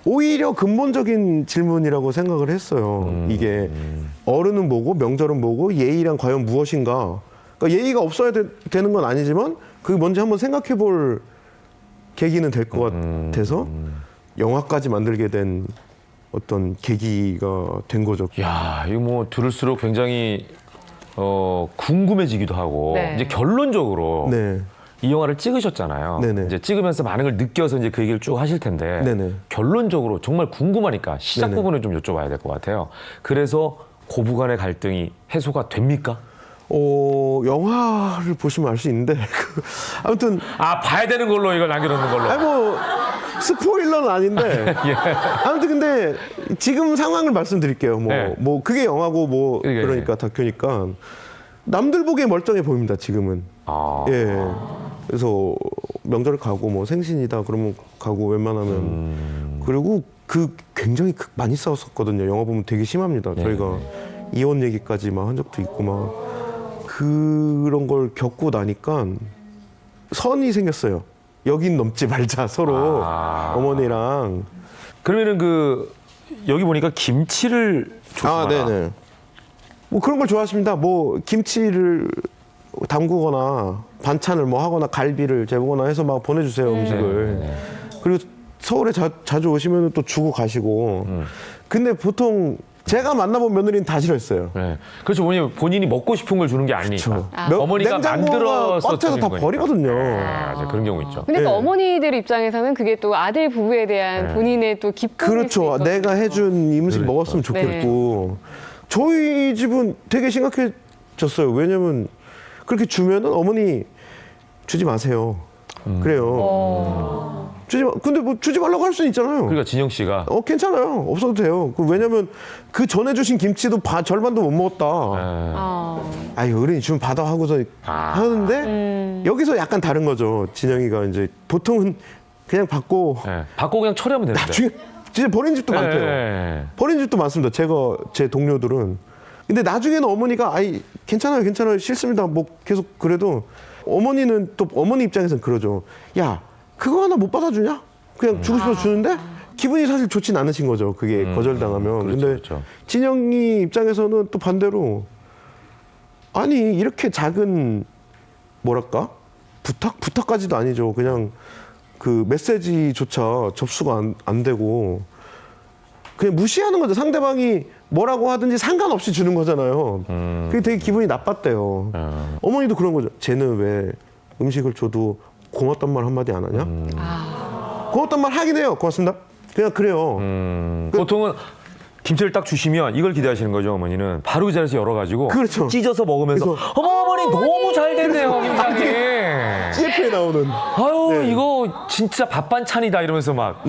오히려 근본적인 질문이라고 생각을 했어요. 이게 어른은 뭐고 명절은 뭐고 예의란 과연 무엇인가. 그러니까 예의가 없어야 되는 건 아니지만 그게 뭔지 한번 생각해볼 계기는 될 것 같아서 영화까지 만들게 된 어떤 계기가 된 거죠. 야, 이거 뭐 들을수록 굉장히 궁금해지기도 하고 네. 이제 결론적으로 네. 이 영화를 찍으셨잖아요. 네네. 이제 찍으면서 많은 걸 느껴서 이제 그 얘기를 쭉 하실 텐데 네네. 결론적으로 정말 궁금하니까 시작 네네. 부분을 좀 여쭤봐야 될 것 같아요. 그래서 고부간의 갈등이 해소가 됩니까? 영화를 보시면 알 수 있는데 아무튼 봐야 되는 걸로 이걸 남겨놓는 걸로. 아니 뭐 스포일러는 아닌데 예. 아무튼 근데 지금 상황을 말씀드릴게요. 네. 뭐 그게 영화고 뭐 예. 그러니까 다큐니까 남들 보기에 멀쩡해 보입니다. 지금은. 예. 그래서 명절 가고 뭐 생신이다 그러면 가고 웬만하면 그리고 굉장히 많이 싸웠었거든요. 영화 보면 되게 심합니다. 저희가 이혼 얘기까지 막 한 적도 있고 막 그런 걸 겪고 나니까 선이 생겼어요. 여긴 넘지 말자 서로 어머니랑. 그러면은 여기 보니까 김치를 조심하라. 네네. 뭐 그런 걸 좋아하십니다. 뭐 김치를 담그거나 반찬을 뭐 하거나 갈비를 재보거나 해서 막 보내주세요 음식을. 그리고 서울에 자주 오시면 또 주고 가시고. 근데 보통 제가 만나본 며느리는 다 싫어했어요. 네. 그렇죠. 본인이 먹고 싶은 걸 주는 게 아니니까. 그렇죠. 어머니가 만들어서 꽉 다 버리거든요. 맞아, 그런 경우 있죠. 근데 또 어머니들 입장에서는 그게 또 아들 부부에 대한 본인의 또 기쁨일 수 그렇죠. 있거든요. 내가 해준 음식 먹었으면 좋겠고. 저희 집은 되게 심각해졌어요. 왜냐면 그렇게 주면은 어머니 주지 마세요. 그래요. 근데 뭐 주지 말라고 할 수는 있잖아요. 그러니까 진영 씨가 괜찮아요. 없어도 돼요. 왜냐면 그 전에 주신 김치도 절반도 못 먹었다. 아유 어른이 주면 받아 하고서 하는데 여기서 약간 다른 거죠. 진영이가 이제 보통은 그냥 받고 그냥 처리하면 되는데 나중에 진짜 버린 집도 많대요. 버린 집도 많습니다. 제 동료들은. 근데 나중에는 어머니가 괜찮아요 싫습니다. 뭐 계속 그래도 어머니는 또 어머니 입장에서는 그러죠. 야 그거 하나 못 받아주냐? 그냥 주고 싶어서 주는데 기분이 사실 좋진 않으신 거죠. 그게 거절당하면. 그렇죠, 근데 진영이 입장에서는 또 반대로 아니 이렇게 작은 뭐랄까 부탁까지도 아니죠. 그냥 그 메시지조차 접수가 안 되고 그냥 무시하는 거죠. 상대방이 뭐라고 하든지 상관없이 주는 거잖아요. 그게 되게 기분이 나빴대요. 어머니도 그런 거죠. 쟤는 왜 음식을 줘도 고맙단 말 한마디 안 하냐? 고맙단 말 하긴 해요. 고맙습니다. 그냥 그래요. 보통은 김치를 딱 주시면 이걸 기대하시는 거죠. 어머니는 바로 그 자리에서 열어가지고 그렇죠. 찢어서 먹으면서 어머니 너무 잘 됐네요. 김장이. CF에 나오는. 아유 이거 진짜 밥 반찬이다 이러면서 막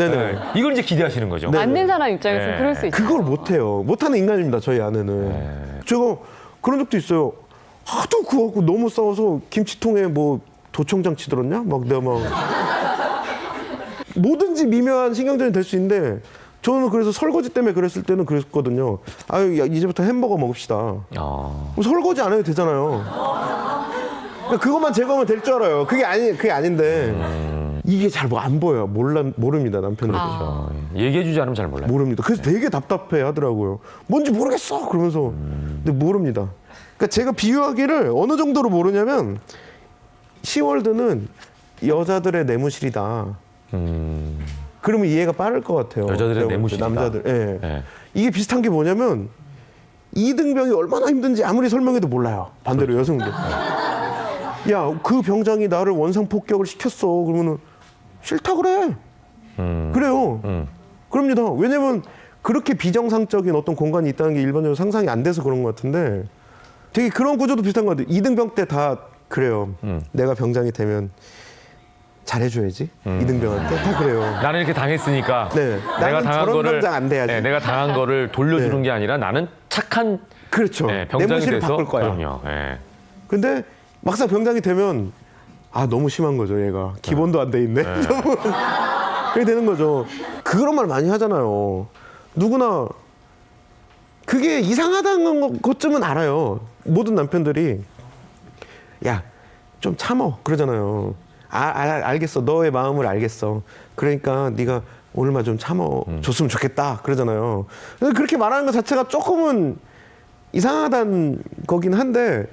이걸 이제 기대하시는 거죠. 만든 사람 입장에서는 그럴 수 있죠. 그걸 못해요. 못하는 인간입니다. 저희 아내는. 제가 그런 적도 있어요. 하도 그거하고 너무 싸워서 김치통에 뭐 도청장치 들었냐? 막 내가 막 뭐든지 미묘한 신경전이 될 수 있는데 저는 그래서 설거지 때문에 그랬을 때는 그랬거든요. 아유 이제부터 햄버거 먹읍시다. 설거지 안 해도 되잖아요. 그러니까 그것만 제거하면 될 줄 알아요. 그게 아닌데 이게 잘 안 보여요. 모릅니다 남편들이. 얘기해주지 않으면 잘 몰라요. 모릅니다. 그래서 되게 답답해 하더라고요. 뭔지 모르겠어 그러면서. 근데 모릅니다. 그러니까 제가 비유하기를 어느 정도로 모르냐면 시월드는 여자들의 내무실이다. 그러면 이해가 빠를 것 같아요. 여자들의 내무실이다. 남자들. 이게 비슷한 게 뭐냐면 이등병이 얼마나 힘든지 아무리 설명해도 몰라요. 반대로 여성들. 야, 그 병장이 나를 원상 폭격을 시켰어. 그러면은 싫다 그래. 그래요. 그럽니다. 왜냐면 그렇게 비정상적인 어떤 공간이 있다는 게 일반적으로 상상이 안 돼서 그런 것 같은데 되게 그런 구조도 비슷한 것 같아요. 이등병 때 다 그래요. 내가 병장이 되면 잘해줘야지. 이등병한테 다 그래요. 나는 이렇게 당했으니까 내가 당한 거를 병장 안 돼야지. 내가 당한 거를 돌려주는 게 아니라 나는 착한 병장이 돼서 바꿀 거야. 그럼요. 근데 막상 병장이 되면 너무 심한 거죠. 얘가 기본도 안 돼 있네. 그렇게 되는 거죠. 그런 말 많이 하잖아요. 누구나 그게 이상하다는 것쯤은 알아요. 모든 남편들이 야 좀 참어 그러잖아요. 알겠어. 너의 마음을 알겠어. 그러니까 네가 오늘만 좀 참아줬으면 좋겠다. 그러잖아요. 그렇게 말하는 것 자체가 조금은 이상하단 거긴 한데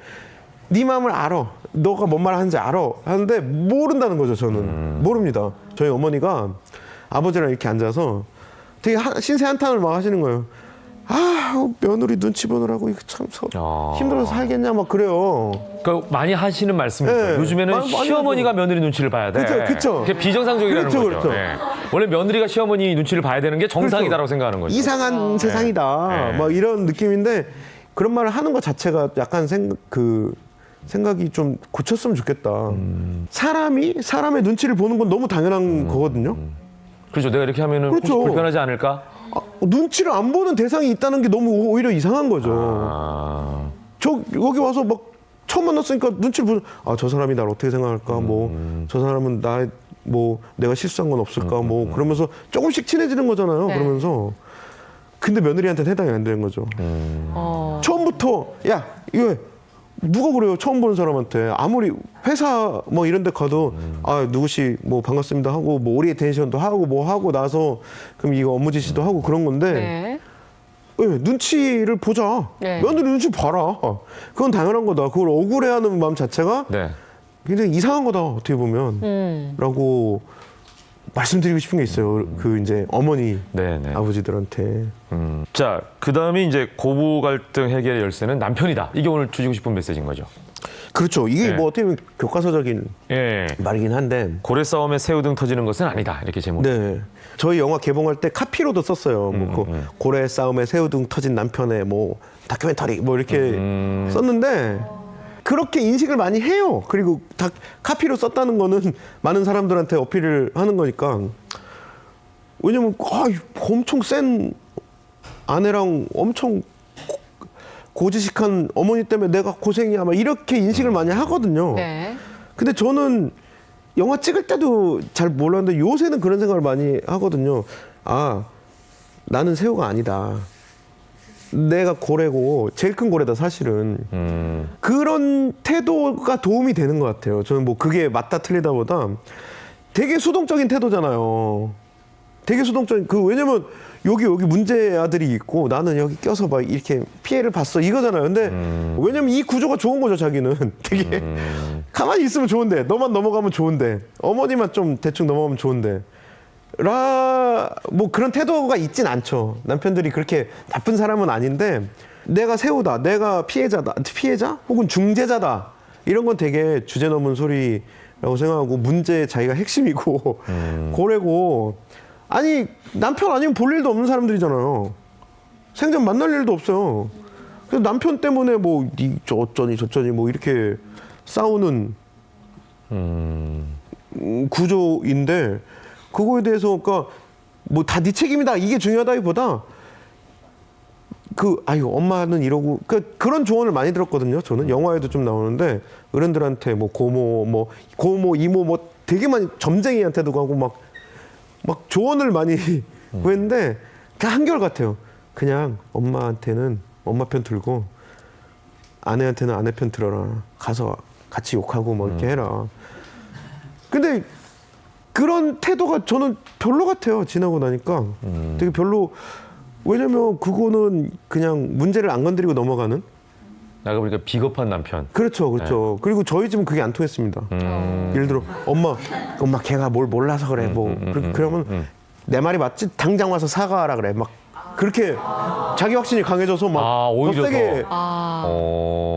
네 마음을 알아. 너가 뭔 말 하는지 알아. 하는데 모른다는 거죠. 저는. 모릅니다. 저희 어머니가 아버지랑 이렇게 앉아서 되게 신세 한탄을 막 하시는 거예요. 아, 며느리 눈치 보느라고 이거 참 힘들어서 살겠냐 막 그래요. 그러니까 많이 하시는 말씀이죠. 네. 요즘에는 많이 시어머니가 하죠. 며느리 눈치를 봐야 돼. 그쵸. 그게 비정상적이라는 그렇죠, 거죠. 그렇죠. 네. 원래 며느리가 시어머니 눈치를 봐야 되는 게 정상이다라고 생각하는 거죠. 이상한 세상이다. 네. 막 이런 느낌인데 그런 말을 하는 것 자체가 약간 생각이 좀 고쳤으면 좋겠다. 사람이 사람의 눈치를 보는 건 너무 당연한 거거든요. 그렇죠. 내가 이렇게 하면은 그렇죠. 혹시 불편하지 않을까? 눈치를 안 보는 대상이 있다는 게 너무 오히려 이상한 거죠. 저 여기 와서 막 처음 만났으니까 눈치를 보는 저 사람이 나를 어떻게 생각할까? 뭐 저 사람은 내가 실수한 건 없을까? 뭐 그러면서 조금씩 친해지는 거잖아요. 네. 그러면서 근데 며느리한테는 해당이 안 되는 거죠. 처음부터 야 이거 누가 그래요? 처음 보는 사람한테 아무리 회사 뭐 이런 데 가도 누구씨 뭐 반갑습니다 하고 뭐 오리엔테이션도 하고 뭐 하고 나서 그럼 이거 업무 지시도 하고 그런 건데 네. 눈치를 보자. 네. 며느리 눈치 봐라. 그건 당연한 거다. 그걸 억울해하는 마음 자체가 굉장히 이상한 거다. 어떻게 보면 라고 말씀드리고 싶은 게 있어요. 그 이제 어머니 아버지들한테. 자, 그다음에 이제 고부 갈등 해결의 열쇠는 남편이다. 이게 오늘 주시고 싶은 메시지인 거죠. 그렇죠. 이게 뭐 어떻게 보면 교과서적인 말이긴 한데 고래 싸움에 새우등 터지는 것은 아니다. 이렇게 제목. 네. 저희 영화 개봉할 때 카피로도 썼어요. 고래 싸움에 새우등 터진 남편의 뭐 다큐멘터리 뭐 이렇게 썼는데 그렇게 인식을 많이 해요. 그리고 다 카피로 썼다는 거는 많은 사람들한테 어필을 하는 거니까. 왜냐면 엄청 센 아내랑 엄청 고지식한 어머니 때문에 내가 고생이야 막 이렇게 인식을 많이 하거든요. 네. 근데 저는 영화 찍을 때도 잘 몰랐는데 요새는 그런 생각을 많이 하거든요. 나는 새우가 아니다. 내가 고래고 제일 큰 고래다 사실은. 그런 태도가 도움이 되는 것 같아요. 저는 뭐 그게 맞다 틀리다보다 되게 수동적인 태도잖아요. 되게 수동적인 왜냐면 여기 문제 아들이 있고 나는 여기 껴서 막 이렇게 피해를 봤어 이거잖아요. 근데 왜냐면 이 구조가 좋은 거죠. 자기는 되게 가만히 있으면 좋은데 너만 넘어가면 좋은데 어머니만 좀 대충 넘어가면 좋은데 뭐 그런 태도가 있진 않죠. 남편들이 그렇게 나쁜 사람은 아닌데 내가 새우다, 내가 피해자 혹은 중재자다 이런 건 되게 주제 넘은 소리라고 생각하고 문제의 자기가 핵심이고 고래고 아니 남편 아니면 볼 일도 없는 사람들이잖아요. 생전 만날 일도 없어요. 그래서 남편 때문에 뭐 어쩌니 저쩌니 뭐 이렇게 싸우는 구조인데 그거에 대해서 그러니까 뭐 다 네 책임이다 이게 중요하다기보다 엄마는 이러고 그런 조언을 많이 들었거든요. 저는 영화에도 좀 나오는데 어른들한테 뭐 고모 이모 뭐 되게 많이 점쟁이한테도 가고 막 조언을 많이 구했는데 다 한결같아요. 그냥 엄마한테는 엄마 편 들고 아내한테는 아내 편 들어라. 가서 같이 욕하고 뭐 이렇게 해라. 근데 그런 태도가 저는 별로 같아요. 지나고 나니까 되게 별로. 왜냐면 그거는 그냥 문제를 안 건드리고 넘어가는. 나가 보니까 비겁한 남편. 그렇죠. 네. 그리고 저희 집은 그게 안 통했습니다. 예를 들어 엄마 걔가 뭘 몰라서 그래. 그러면 내 말이 맞지? 당장 와서 사과하라 그래. 막 그렇게 자기 확신이 강해져서 막 오히려 세게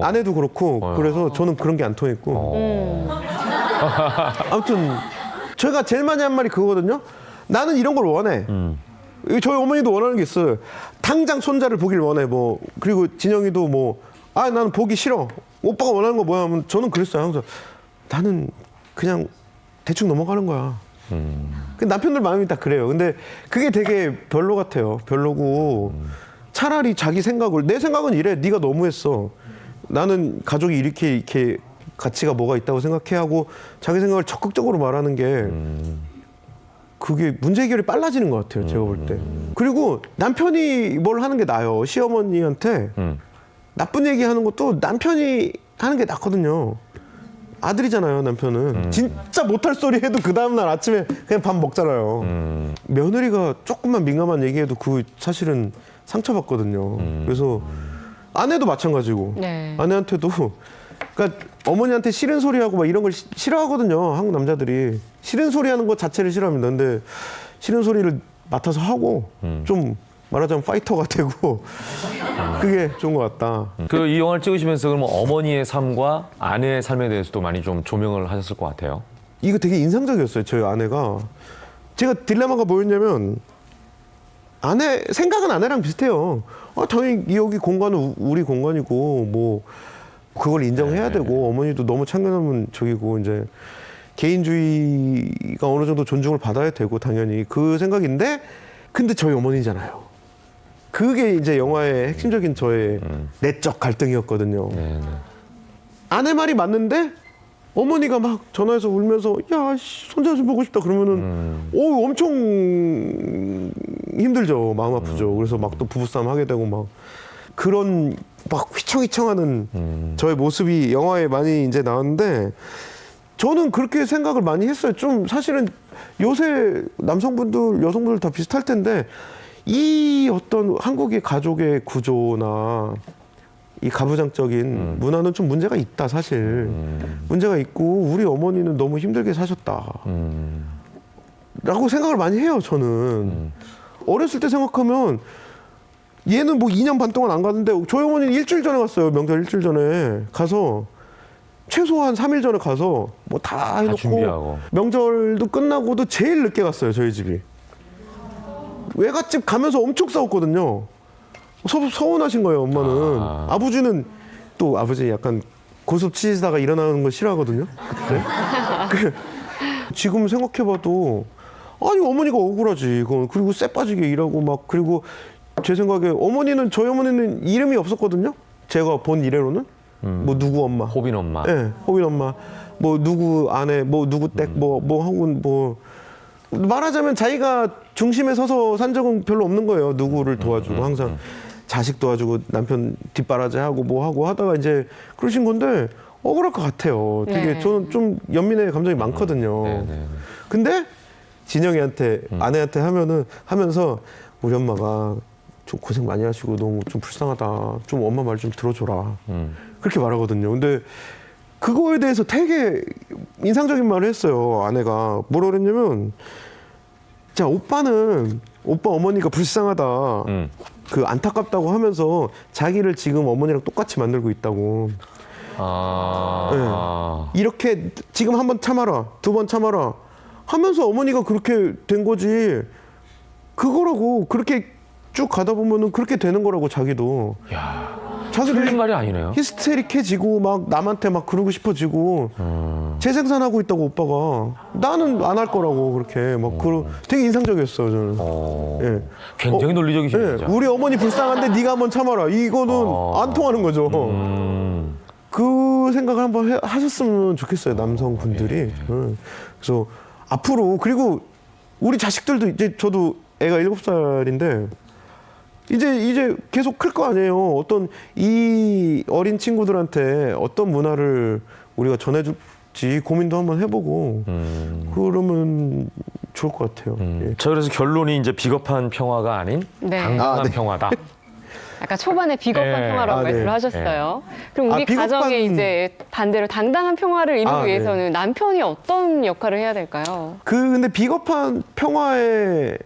아내도 그렇고 그래서 저는 그런 게 안 통했고. 아무튼 제가 제일 많이 한 말이 그거거든요. 나는 이런 걸 원해. 저희 어머니도 원하는 게 있어요. 당장 손자를 보길 원해. 그리고 진영이도 나는 보기 싫어. 오빠가 원하는 거 뭐야 하면 저는 그랬어요. 항상 나는 그냥 대충 넘어가는 거야. 남편들 마음이 다 그래요. 근데 그게 되게 별로 같아요. 별로고 차라리 자기 생각을 내 생각은 이래. 네가 너무했어. 나는 가족이 이렇게 가치가 뭐가 있다고 생각해 하고 자기 생각을 적극적으로 말하는 게 그게 문제 해결이 빨라지는 것 같아요. 제가 볼 때. 그리고 남편이 뭘 하는 게 나아요. 시어머니한테 나쁜 얘기 하는 것도 남편이 하는 게 낫거든요. 아들이잖아요, 남편은. 진짜 못할 소리 해도 그 다음날 아침에 그냥 밥 먹잖아요. 며느리가 조금만 민감한 얘기해도 그 사실은 상처받거든요. 그래서 아내도 마찬가지고. 네. 아내한테도 그러니까 어머니한테 싫은 소리 하고 막 이런 걸 싫어하거든요. 한국 남자들이 싫은 소리 하는 것 자체를 싫어합니다. 근데 싫은 소리를 맡아서 하고 좀 말하자면 파이터가 되고 그게 좋은 것 같다. 그 이 영화를 찍으시면서 그럼 어머니의 삶과 아내의 삶에 대해서도 많이 좀 조명을 하셨을 것 같아요. 이거 되게 인상적이었어요. 저희 아내가. 제가 딜레마가 뭐였냐면 생각은 아내랑 비슷해요. 당연히 여기 공간은 우리 공간이고 뭐 그걸 인정해야 되고 어머니도 너무 참견하면 저기고 이제 개인주의가 어느 정도 존중을 받아야 되고 당연히 그 생각인데 근데 저희 어머니잖아요. 그게 이제 영화의 핵심적인 저의 내적 갈등이었거든요. 아내 말이 맞는데 어머니가 막 전화해서 울면서 야 손자 좀 보고 싶다 그러면은 엄청 힘들죠. 마음 아프죠. 그래서 막 또 부부싸움 하게 되고 막 그런 막 휘청휘청하는 저의 모습이 영화에 많이 이제 나왔는데 저는 그렇게 생각을 많이 했어요. 좀 사실은 요새 남성분들, 여성분들 다 비슷할 텐데 이 어떤 한국의 가족의 구조나 이 가부장적인 문화는 좀 문제가 있다, 사실. 문제가 있고 우리 어머니는 너무 힘들게 사셨다. 라고 생각을 많이 해요, 저는. 어렸을 때 생각하면 얘는 뭐 2년 반 동안 안 갔는데 저희 어머니는 일주일 전에 갔어요. 명절 일주일 전에 가서 최소한 3일 전에 가서 뭐 다 해놓고 준비하고. 명절도 끝나고도 제일 늦게 갔어요, 저희 집이. 외갓집 가면서 엄청 싸웠거든요. 서운하신 거예요, 엄마는. 아버지는 또 아버지 약간 고집 치시다가 일어나는 거 싫어하거든요. 그때. 지금 생각해봐도 아니 어머니가 억울하지. 그리고 쎄 빠지게 일하고 막 그리고 제 생각에 저희 어머니는 이름이 없었거든요. 제가 본 이래로는 뭐 누구 엄마, 호빈 엄마, 네, 호빈 엄마, 뭐 누구 아내, 뭐 누구 댁, 뭐 하고 뭐 말하자면 자기가 중심에 서서 산 적은 별로 없는 거예요. 누구를 도와주고 항상 자식 도와주고 남편 뒷바라지하고 뭐 하고 하다가 이제 그러신 건데 억울할 것 같아요. 되게 저는 좀 연민의 감정이 많거든요. 근데 진영이한테 아내한테 하면서 우리 엄마가 좀 고생 많이 하시고 너무 좀 불쌍하다. 좀 엄마 말 좀 들어줘라. 그렇게 말하거든요. 근데 그거에 대해서 되게 인상적인 말을 했어요. 아내가 뭐라 그랬냐면 자 오빠 어머니가 불쌍하다. 그 안타깝다고 하면서 자기를 지금 어머니랑 똑같이 만들고 있다고. 네. 이렇게 지금 한 번 참아라, 두 번 참아라 하면서 어머니가 그렇게 된 거지. 그거라고 그렇게 쭉 가다 보면은 그렇게 되는 거라고 자기도. 틀린 말이 아니네요. 히스테릭해지고 막 남한테 막 그러고 싶어지고 재생산하고 있다고 오빠가 나는 안 할 거라고 그렇게 막 되게 인상적이었어요 저는. 예. 굉장히 논리적이시네요. 예. 우리 어머니 불쌍한데 네가 한번 참아라. 이거는 안 통하는 거죠. 그 생각을 한번 하셨으면 좋겠어요 남성분들이. 그래서 앞으로 그리고 우리 자식들도 이제 저도 애가 7살인데. 이제 계속 클 거 아니에요. 어떤 이 어린 친구들한테 어떤 문화를 우리가 전해줄지 고민도 한번 해보고 그러면 좋을 것 같아요. 자, 그래서 결론이 이제 비겁한 평화가 아닌 당당한 평화다. 약간 초반에 비겁한 평화라고 말씀을 하셨어요. 그럼 우리 가정에 이제 반대로 당당한 평화를 이루기 위해서는 남편이 어떤 역할을 해야 될까요? 근데 비겁한 평화의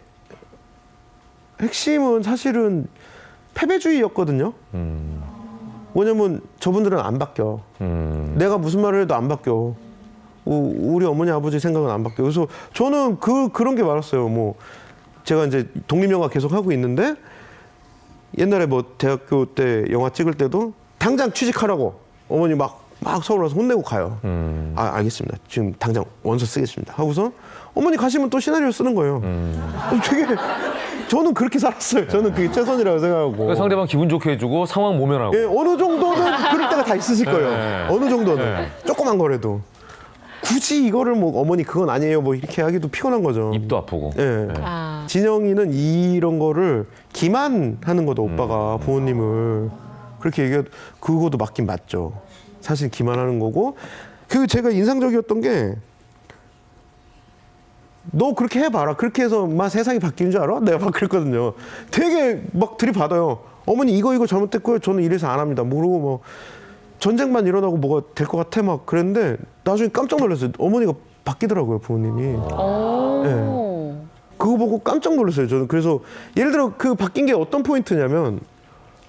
핵심은 사실은 패배주의였거든요. 뭐냐면 저분들은 안 바뀌어. 내가 무슨 말을 해도 안 바뀌어. 우리 어머니 아버지 생각은 안 바뀌어. 그래서 저는 그런 게 많았어요. 뭐 제가 이제 독립영화 계속 하고 있는데 옛날에 뭐 대학교 때 영화 찍을 때도 당장 취직하라고 어머니 막 서울 와서 혼내고 가요. 알겠습니다. 지금 당장 원서 쓰겠습니다. 하고서 어머니 가시면 또 시나리오 쓰는 거예요. 되게 저는 그렇게 살았어요. 저는 그게 최선이라고 생각하고. 그러니까 상대방 기분 좋게 해주고 상황 모면하고. 예, 어느 정도는 그럴 때가 다 있으실 거예요. 어느 정도는. 조그만 거라도. 굳이 이거를 뭐 어머니 그건 아니에요 뭐 이렇게 하기도 피곤한 거죠. 입도 아프고. 예. 진영이는 이런 거를 기만하는 거다 오빠가 부모님을 그렇게 얘기해도 그것도 맞긴 맞죠. 사실 기만하는 거고 그 제가 인상적이었던 게 너 그렇게 해봐라. 그렇게 해서 막 세상이 바뀌는 줄 알아? 내가 막 그랬거든요. 되게 막 들이받아요. 어머니 이거 잘못됐고요. 저는 이래서 안 합니다. 모르고 뭐 전쟁만 일어나고 뭐가 될 것 같아 막 그랬는데 나중에 깜짝 놀랐어요. 어머니가 바뀌더라고요, 부모님이. 네. 그거 보고 깜짝 놀랐어요. 저는 그래서 예를 들어 그 바뀐 게 어떤 포인트냐면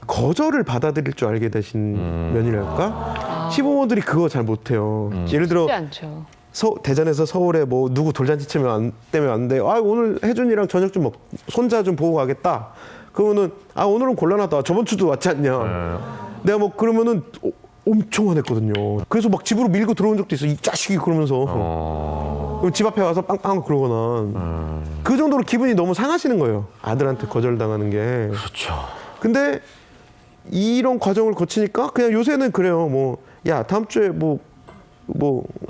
거절을 받아들일 줄 알게 되신 면이랄까? 시부모들이 그거 잘 못해요. 예를 들어 쉽지 않죠. 대전에서 서울에 뭐 누구 돌잔치 때문에 왔는데 오늘 혜준이랑 저녁 좀 손자 좀 보고 가겠다. 그러면은 오늘은 곤란하다. 저번 주도 왔지 않냐. 내가 뭐 그러면은 엄청 화냈거든요. 그래서 막 집으로 밀고 들어온 적도 있어. 이 자식이 그러면서 집 앞에 와서 빵빵 그러거나 그 정도로 기분이 너무 상하시는 거예요. 아들한테 거절당하는 게. 그렇죠. 근데 이런 과정을 거치니까 그냥 요새는 그래요. 뭐 야 다음 주에 뭐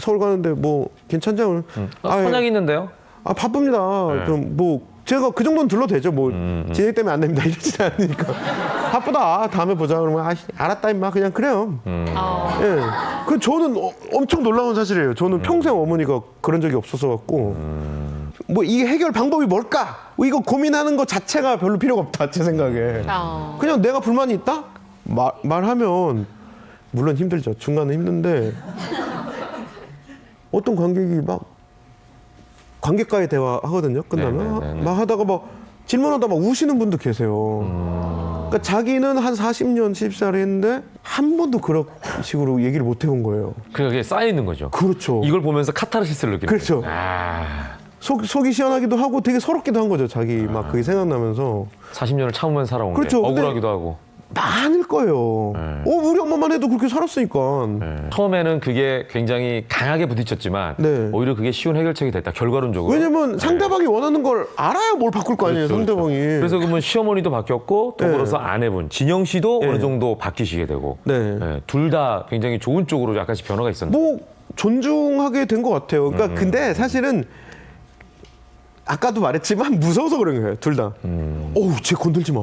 서울 가는데 뭐 괜찮냐 오늘? 선약이 있는데요? 바쁩니다. 네. 그럼 뭐 제가 그 정도는 들러도 되죠. 뭐 진행 때문에 안 됩니다. 이러지 않으니까 바쁘다. 다음에 보자. 그러면 알았다 임마 그냥 그래요. 예. 그 저는 엄청 놀라운 사실이에요. 저는 평생 어머니가 그런 적이 없어서 갖고 뭐 이게 해결 방법이 뭘까? 이거 고민하는 것 자체가 별로 필요가 없다 제 생각에. 그냥 내가 불만이 있다? 말하면 물론 힘들죠. 중간은 힘든데 어떤 관객이 막 관객과의 대화 하거든요. 끝나면 막 하다가 막 질문하다 막 우시는 분도 계세요. 그러니까 자기는 한 40년 10살을 했는데 한 번도 그런 식으로 얘기를 못 해본 거예요. 그게 쌓여 있는 거죠. 그렇죠. 이걸 보면서 카타르시스를 느끼는 그렇죠. 거죠. 속이 시원하기도 하고 되게 서럽기도 한 거죠. 자기 막 그게 생각나면서 40년을 참으면 살아온 그렇죠. 게 억울하기도 하고. 많을 거예요. 우리 엄마만 해도 그렇게 살았으니까. 처음에는 그게 굉장히 강하게 부딪혔지만 오히려 그게 쉬운 해결책이 됐다. 결과론적으로. 왜냐면 상대방이 원하는 걸 알아야 뭘 바꿀 거 아니에요. 그렇죠, 상대방이. 그래서 그러면 시어머니도 바뀌었고 더불어서 아내분 진영 씨도 어느 정도 바뀌시게 되고 둘 다 굉장히 좋은 쪽으로 약간씩 변화가 있었는데. 뭐 존중하게 된 것 같아요. 그러니까 근데 사실은 아까도 말했지만 무서워서 그런 거예요. 둘 다. 어우, 쟤 건들지 마.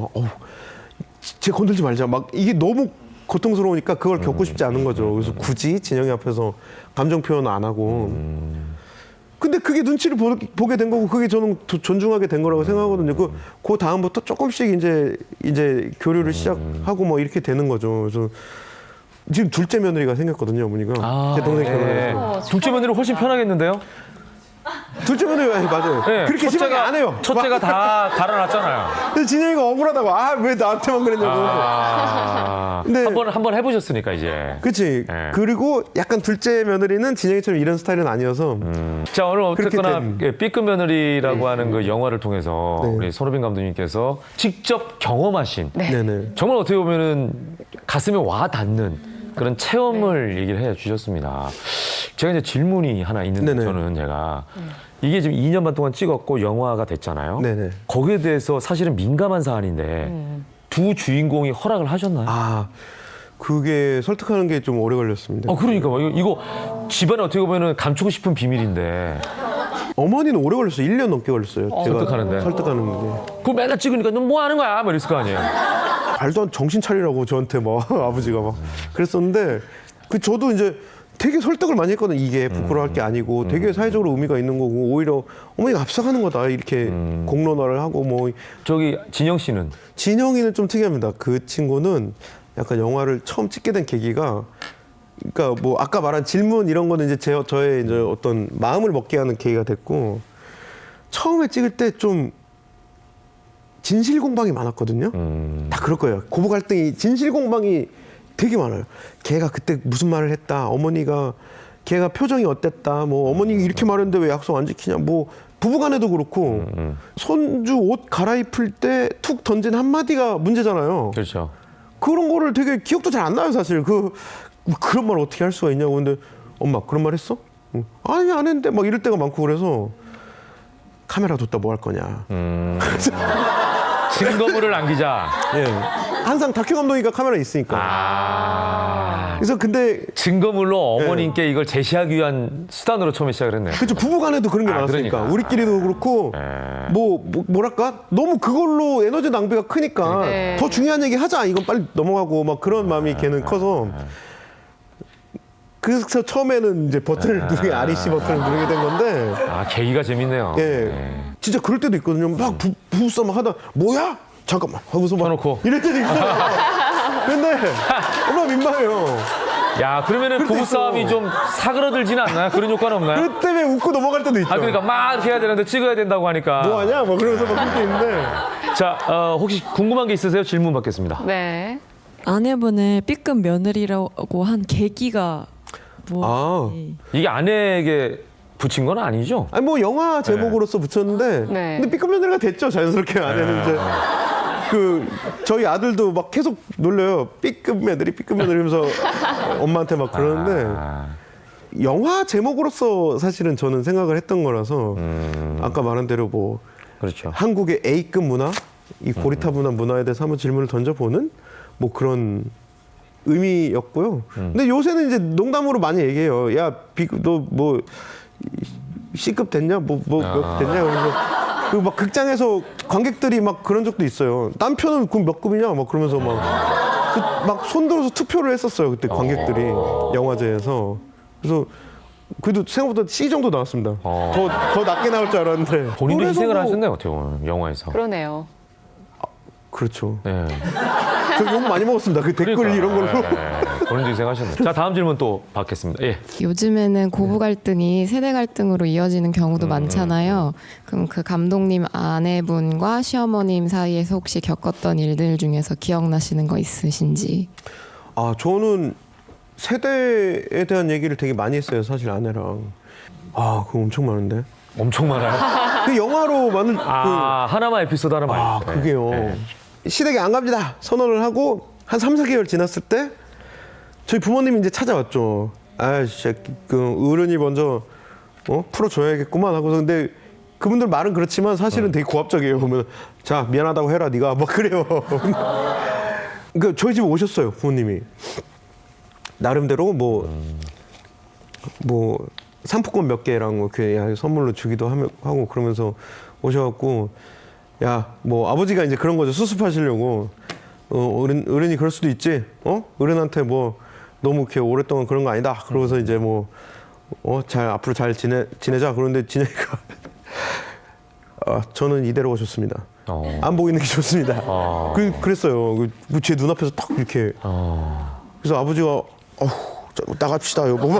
쟤 건들지 말자. 막 이게 너무 고통스러우니까 그걸 겪고 싶지 않은 거죠. 그래서 굳이 진영이 앞에서 감정 표현을 안 하고. 근데 그게 눈치를 보게 된 거고 그게 저는 존중하게 된 거라고 생각하거든요. 그 다음부터 조금씩 이제 교류를 시작하고 뭐 이렇게 되는 거죠. 그래서 지금 둘째 며느리가 생겼거든요, 어머니가. 제 동생 결혼해서. 둘째 며느리 훨씬 편하겠는데요? 둘째 며느리 맞아요. 그렇게 심하게 안 해요. 첫째가 다 갈아놨잖아요. 근데 진영이가 억울하다고 왜 나한테만 그랬냐고. 근데 한번 해보셨으니까 이제. 그렇지. 그리고 약간 둘째 며느리는 진영이처럼 이런 스타일은 아니어서. 자 오늘 어쨌거나 B급 며느리라고 하는 그 영화를 통해서 우리 손호빈 감독님께서 직접 경험하신 정말 어떻게 보면은 가슴에 와 닿는 그런 체험을 얘기를 해주셨습니다. 제가 이제 질문이 하나 있는데 저는 제가 이게 지금 2년 반 동안 찍었고 영화가 됐잖아요. 거기에 대해서 사실은 민감한 사안인데 두 주인공이 허락을 하셨나요? 그게 설득하는 게 좀 오래 걸렸습니다. 그러니까 이거 집안에 어떻게 보면 감추고 싶은 비밀인데. 어머니는 오래 걸렸어요. 1년 넘게 걸렸어요. 제가 설득하는 게. 그거 맨날 찍으니까 너 뭐 하는 거야? 뭐 이랬을 거 아니에요. 말도 안 정신 차리라고 저한테 막 아버지가 막 그랬었는데 저도 이제 되게 설득을 많이 했거든요. 이게 부끄러워할 게 아니고 되게 사회적으로 의미가 있는 거고 오히려 어머니가 앞서가는 거다 이렇게 공론화를 하고 뭐. 저기 진영 씨는? 진영이는 좀 특이합니다. 그 친구는 약간 영화를 처음 찍게 된 계기가 그러니까 뭐 아까 말한 질문 이런 거는 이제 저의 이제 어떤 마음을 먹게 하는 계기가 됐고 처음에 찍을 때 좀 진실 공방이 많았거든요. 다 그럴 거예요. 고부 갈등이 진실 공방이 되게 많아요. 걔가 그때 무슨 말을 했다. 어머니가 걔가 표정이 어땠다. 뭐 어머니가 이렇게 말했는데 왜 약속 안 지키냐. 뭐 부부간에도 그렇고 손주 옷 갈아입힐 때 툭 던진 한마디가 문제잖아요. 그렇죠. 그런 거를 되게 기억도 잘 안 나요, 사실. 그런 말 어떻게 할 수가 있냐고. 근데 엄마 그런 말 했어? 아니 안 했는데 막 이럴 때가 많고 그래서 카메라 뒀다 뭐 할 거냐. 증거물을 남기자. 항상 다큐 감독이니까 카메라 있으니까. 그래서 근데 증거물로 어머님께 이걸 제시하기 위한 수단으로 처음에 시작을 했네요. 그렇죠. 부부간에도 그런 게 많았으니까. 그러니까. 우리끼리도 그렇고 뭐랄까 너무 그걸로 에너지 낭비가 크니까 더 중요한 얘기 하자. 이건 빨리 넘어가고 막 그런 마음이 걔는 커서 그래서 처음에는 이제 버튼을 누르게 REC 버튼을 누르게 된 건데. 아, 계기가 재밌네요. 예. 네. 진짜 그럴 때도 있거든요. 막 부부싸움 하다 뭐야? 잠깐만 하고서 막 켜놓고 이럴 때도 있어요. 근데 얼마나 민망해요. 야, 그러면은 부부싸움이 좀 사그러들지는 않나요? 그런 효과는 없나요? 그 때문에 웃고 넘어갈 때도 있죠. 아, 그러니까 막 이렇게 해야 되는데 찍어야 된다고 하니까. 뭐 하냐? 뭐 그러면서 막 그렇게 있는데. 자, 혹시 궁금한 게 있으세요? 질문 받겠습니다. 네. 아내분을 B급 며느리라고 한 계기가 뭐? 이게 아내에게 붙인 건 아니죠? 아니 뭐 영화 제목으로서 붙였는데 근데 B급 며느리가 됐죠. 자연스럽게 아내는 이제 저희 아들도 막 계속 놀려요. B급 며느리 이러면서 엄마한테 막 그러는데 영화 제목으로서 사실은 저는 생각을 했던 거라서 아까 말한 대로 뭐 그렇죠. 한국의 A급 문화, 이 고리타분한 문화에 대해서 한번 질문을 던져보는 뭐 그런 의미였고요. 근데 요새는 이제 농담으로 많이 얘기해요. 야, 너 뭐 C급 됐냐? 뭐 몇 됐냐? 그러면서 그리고 막 극장에서 관객들이 막 그런 적도 있어요. 남편은 그럼 몇 급이냐? 막 그러면서 막 손들어서 투표를 했었어요. 그때 관객들이 영화제에서. 그래서 그래도 생각보다 C 정도 나왔습니다. 더 낮게 나올 줄 알았는데. 본인도 희생을 하셨네요, 어떻게 보면 영화에서. 그러네요. 그렇죠. 네. 저 욕 많이 먹었습니다. 그 댓글 이런 걸로. 본인도 희생하셨네요. 자, 다음 질문 또 받겠습니다. 예. 요즘에는 고부 갈등이 세대 갈등으로 이어지는 경우도 많잖아요. 그럼 그 감독님 아내분과 시어머님 사이에서 혹시 겪었던 일들 중에서 기억나시는 거 있으신지? 아, 저는 세대에 대한 얘기를 되게 많이 했어요. 사실 아내랑. 아, 그거 엄청 많은데. 엄청 많아요? 그 영화로 많은 하나만 에피소드 하나 많이. 아, 그게요. 시댁에 안 갑니다. 선언을 하고 한 3, 4개월 지났을 때 저희 부모님이 이제 찾아왔죠. 아, 진짜 그 어른이 먼저 풀어줘야겠구만 하고서. 근데 그분들 말은 그렇지만 사실은 되게 고압적이에요. 보면 자, 미안하다고 해라 네가 막 그래요. 그러니까 저희 집에 오셨어요, 부모님이. 나름대로 뭐 상품권 몇 개랑 이렇게 선물로 주기도 하고 그러면서 오셔갖고, 야, 뭐 아버지가 이제 그런 거죠. 수습하시려고. 어른이 그럴 수도 있지. 어른한테 뭐 너무 이렇게 오랫동안 그런 거 아니다. 그러고서 이제 뭐 앞으로 잘 지내자. 그런데 지내니까 저는 이대로 오셨습니다. 안 보이는 게 좋습니다. 그랬어요. 제 눈앞에서 딱 이렇게. 그래서 아버지가 나갑시다 여보.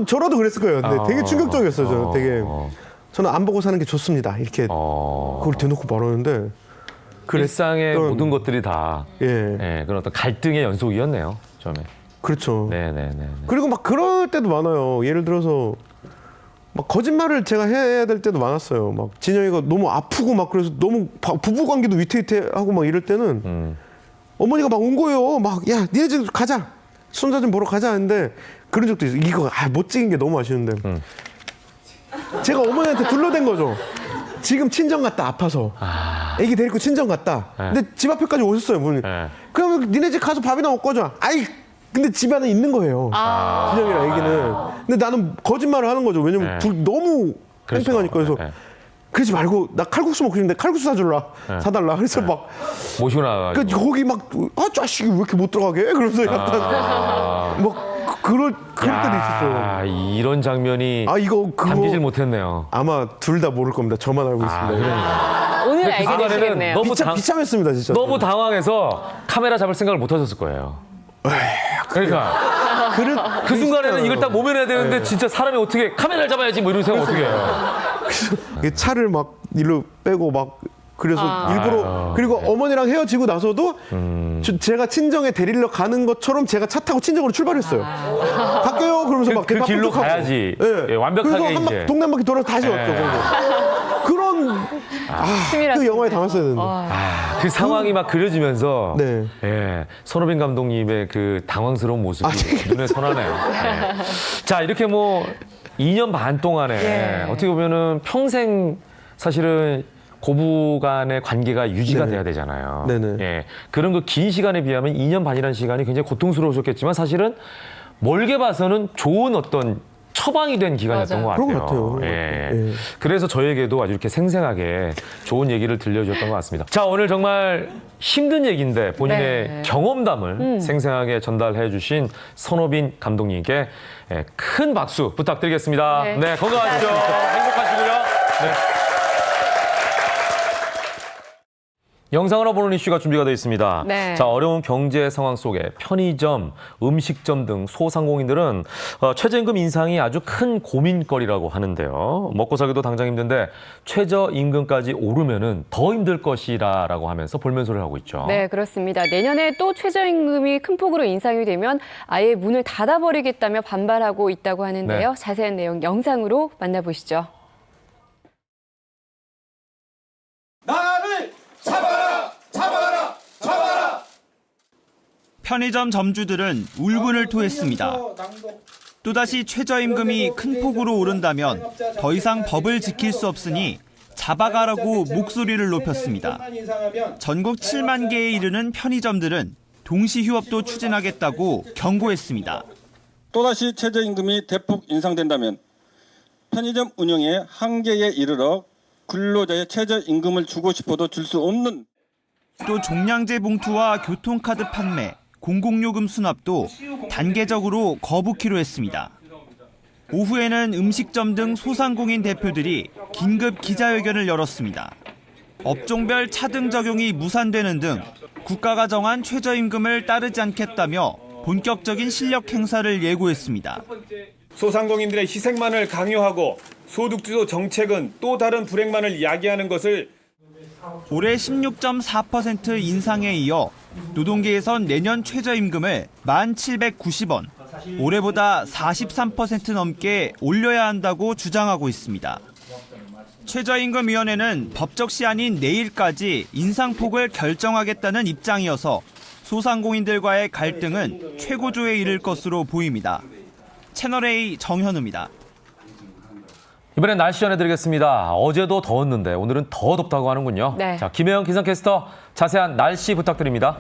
저라도 그랬을 거예요. 근데 되게 충격적이었어요. 저는 되게. 저는 안 보고 사는 게 좋습니다. 이렇게 그걸 대놓고 말하는데. 일상의 모든 것들이 다 그런 어떤 갈등의 연속이었네요. 처음에. 그렇죠. 네네네. 그리고 막 그럴 때도 많아요. 예를 들어서 막 거짓말을 제가 해야 될 때도 많았어요. 막 진영이가 너무 아프고 막 그래서 너무 부부 관계도 위태위태하고 막 이럴 때는 어머니가 막 온 거예요. 막 야, 니네 집 가자. 손자 좀 보러 가자 하는데 그런 적도 있어요. 이거 못 찍은 게 너무 아쉬운데. 제가 어머니한테 둘러댄 거죠. 지금 친정 갔다 아파서. 애기 데리고 친정 갔다. 근데 집 앞에까지 오셨어요, 분이. 그러면 니네 집 가서 밥이나 먹고 하자. 아이, 근데 집 안에 있는 거예요. 진영이랑 애기는. 근데 나는 거짓말을 하는 거죠. 왜냐면 둘 너무 팽팽하니까. 그래서 그러지 말고 나 칼국수 먹고 싶은데 칼국수 사달라. 그래서 막 모시고 나가지고. 거기 막 자식이 왜 이렇게 못 들어가게? 그러면서 약간 막 그럴 때도 있었어요. 이런 장면이 이거 담기질 못했네요. 아마 둘 다 모를 겁니다. 저만 알고 있습니다. 오늘 알게 되시겠네요. 너무 비참했습니다, 진짜. 너무 당황해서 카메라 잡을 생각을 못 하셨을 거예요. 그러니까 그 순간에는 이걸 딱 모면해야 되는데 진짜 사람이 어떻게 카메라를 잡아야지 뭐 이런 생각 어떻게 해요? 차를 막 일로 빼고 막 그래서 일부러 그리고 어머니랑 헤어지고 나서도 제가 친정에 데리러 가는 것처럼 제가 차 타고 친정으로 출발했어요. 갈게요. 그러면서 막 그 길로 가야지. 완벽하게 그래서 한 이제 동네 한 바퀴 돌아서 다시 왔죠. 그런 그 영화에 담았어야 되는데. 그 상황이 막 그려지면서 손호빈 감독님의 그 당황스러운 모습이 눈에 선하네요. 자, 이렇게 뭐 2년 반 동안에 어떻게 보면은 평생 사실은 고부 간의 관계가 유지가 돼야 되잖아요. 그런 그 긴 시간에 비하면 2년 반이라는 시간이 굉장히 고통스러우셨겠지만 사실은 멀게 봐서는 좋은 어떤 처방이 된 기간이었던 것 같아요. 그런 것 같아요. 예. 그래서 저에게도 아주 이렇게 생생하게 좋은 얘기를 들려주셨던 것 같습니다. 자, 오늘 정말 힘든 얘기인데 본인의 경험담을 생생하게 전달해 주신 선호빈 감독님께 큰 박수 부탁드리겠습니다. 네, 건강하시죠. 행복하시고요. 네. 영상으로 보는 이슈가 준비가 되어 있습니다. 네. 자, 어려운 경제 상황 속에 편의점, 음식점 등 소상공인들은 최저임금 인상이 아주 큰 고민거리라고 하는데요. 먹고 살기도 당장 힘든데 최저임금까지 오르면은 더 힘들 것이라고 하면서 볼멘소리를 하고 있죠. 네, 그렇습니다. 내년에 또 최저임금이 큰 폭으로 인상이 되면 아예 문을 닫아버리겠다며 반발하고 있다고 하는데요. 네. 자세한 내용 영상으로 만나보시죠. 나를 잡아라! 잡아라! 잡아라! 편의점 점주들은 울분을 토했습니다. 또다시 최저임금이 큰 폭으로 오른다면 더 이상 법을 지킬 수 없으니 잡아가라고 목소리를 높였습니다. 전국 7만 개에 이르는 편의점들은 동시휴업도 추진하겠다고 경고했습니다. 또다시 최저임금이 대폭 인상된다면 편의점 운영의 한계에 이르러 근로자의 최저임금을 주고 싶어도 줄 수 없는. 또 종량제 봉투와 교통카드 판매, 공공요금 수납도 단계적으로 거부키로 했습니다. 오후에는 음식점 등 소상공인 대표들이 긴급 기자회견을 열었습니다. 업종별 차등 적용이 무산되는 등 국가가 정한 최저임금을 따르지 않겠다며 본격적인 실력 행사를 예고했습니다. 소상공인들의 희생만을 강요하고 소득주도 정책은 또 다른 불행만을 야기하는 것을 올해 16.4% 인상에 이어 노동계에선 내년 최저임금을 1,790원, 올해보다 43% 넘게 올려야 한다고 주장하고 있습니다. 최저임금위원회는 법적 시한인 내일까지 인상폭을 결정하겠다는 입장이어서 소상공인들과의 갈등은 최고조에 이를 것으로 보입니다. 채널A 정현우입니다. 이번엔 날씨 전해드리겠습니다. 어제도 더웠는데 오늘은 더 덥다고 하는군요. 네. 자, 김혜영 기상캐스터 자세한 날씨 부탁드립니다.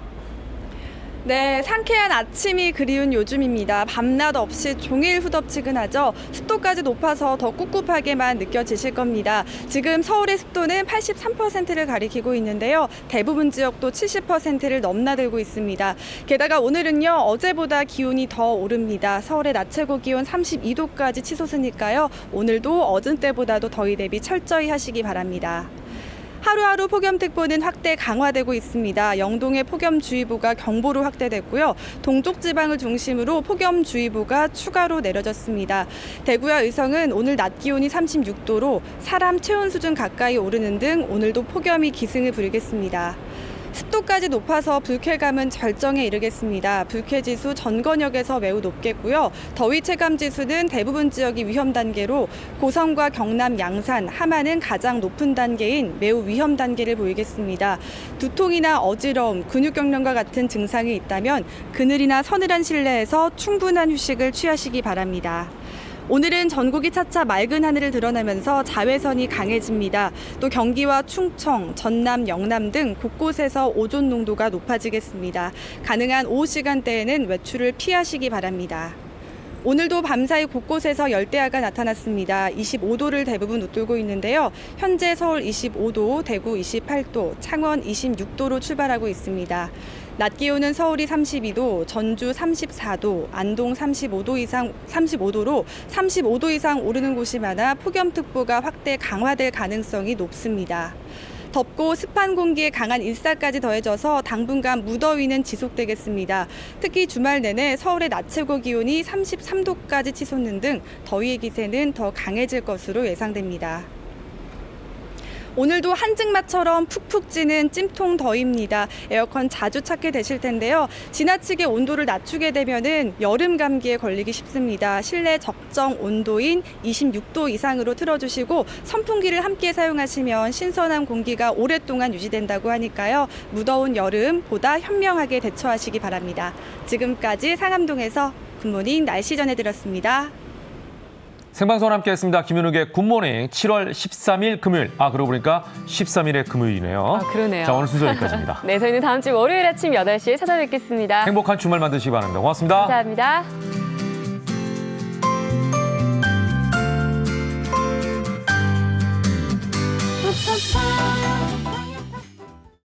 네, 상쾌한 아침이 그리운 요즘입니다. 밤낮 없이 종일 후덥지근하죠. 습도까지 높아서 더 꿉꿉하게만 느껴지실 겁니다. 지금 서울의 습도는 83%를 가리키고 있는데요. 대부분 지역도 70%를 넘나들고 있습니다. 게다가 오늘은요, 어제보다 기온이 더 오릅니다. 서울의 낮 최고 기온 32도까지 치솟으니까요. 오늘도 어제 때보다도 더위 대비 철저히 하시기 바랍니다. 하루하루 폭염특보는 확대 강화되고 있습니다. 영동에 폭염주의보가 경보로 확대됐고요. 동쪽 지방을 중심으로 폭염주의보가 추가로 내려졌습니다. 대구와 의성은 오늘 낮 기온이 36도로 사람 체온 수준 가까이 오르는 등 오늘도 폭염이 기승을 부리겠습니다. 습도까지 높아서 불쾌감은 절정에 이르겠습니다. 불쾌지수 전건역에서 매우 높겠고요. 더위 체감지수는 대부분 지역이 위험 단계로 고성과 경남, 양산, 함안은 가장 높은 단계인 매우 위험 단계를 보이겠습니다. 두통이나 어지러움, 근육경련과 같은 증상이 있다면 그늘이나 서늘한 실내에서 충분한 휴식을 취하시기 바랍니다. 오늘은 전국이 차차 맑은 하늘을 드러내면서 자외선이 강해집니다. 또 경기와 충청, 전남, 영남 등 곳곳에서 오존 농도가 높아지겠습니다. 가능한 오후 시간대에는 외출을 피하시기 바랍니다. 오늘도 밤사이 곳곳에서 열대야가 나타났습니다. 25도를 대부분 웃돌고 있는데요. 현재 서울 25도, 대구 28도, 창원 26도로 출발하고 있습니다. 낮 기온은 서울이 32도, 전주 34도, 안동 35도로 35도 이상 오르는 곳이 많아 폭염특보가 확대 강화될 가능성이 높습니다. 덥고 습한 공기에 강한 일사까지 더해져서 당분간 무더위는 지속되겠습니다. 특히 주말 내내 서울의 낮 최고 기온이 33도까지 치솟는 등 더위의 기세는 더 강해질 것으로 예상됩니다. 오늘도 한증맞처럼 푹푹 찌는 찜통 더위입니다. 에어컨 자주 찾게 되실 텐데요. 지나치게 온도를 낮추게 되면은 여름 감기에 걸리기 쉽습니다. 실내 적정 온도인 26도 이상으로 틀어주시고 선풍기를 함께 사용하시면 신선한 공기가 오랫동안 유지된다고 하니까요. 무더운 여름보다 현명하게 대처하시기 바랍니다. 지금까지 상암동에서 굿모닝 날씨 전해드렸습니다. 생방송 함께했습니다. 김윤욱의 굿모닝 7월 13일 금요일. 그러고 보니까 13일의 금요일이네요. 그러네요. 자, 오늘 순서 여기까지입니다. 네, 저희는 다음 주 월요일 아침 8시에 찾아뵙겠습니다. 행복한 주말 만드시기 바랍니다. 고맙습니다. 감사합니다.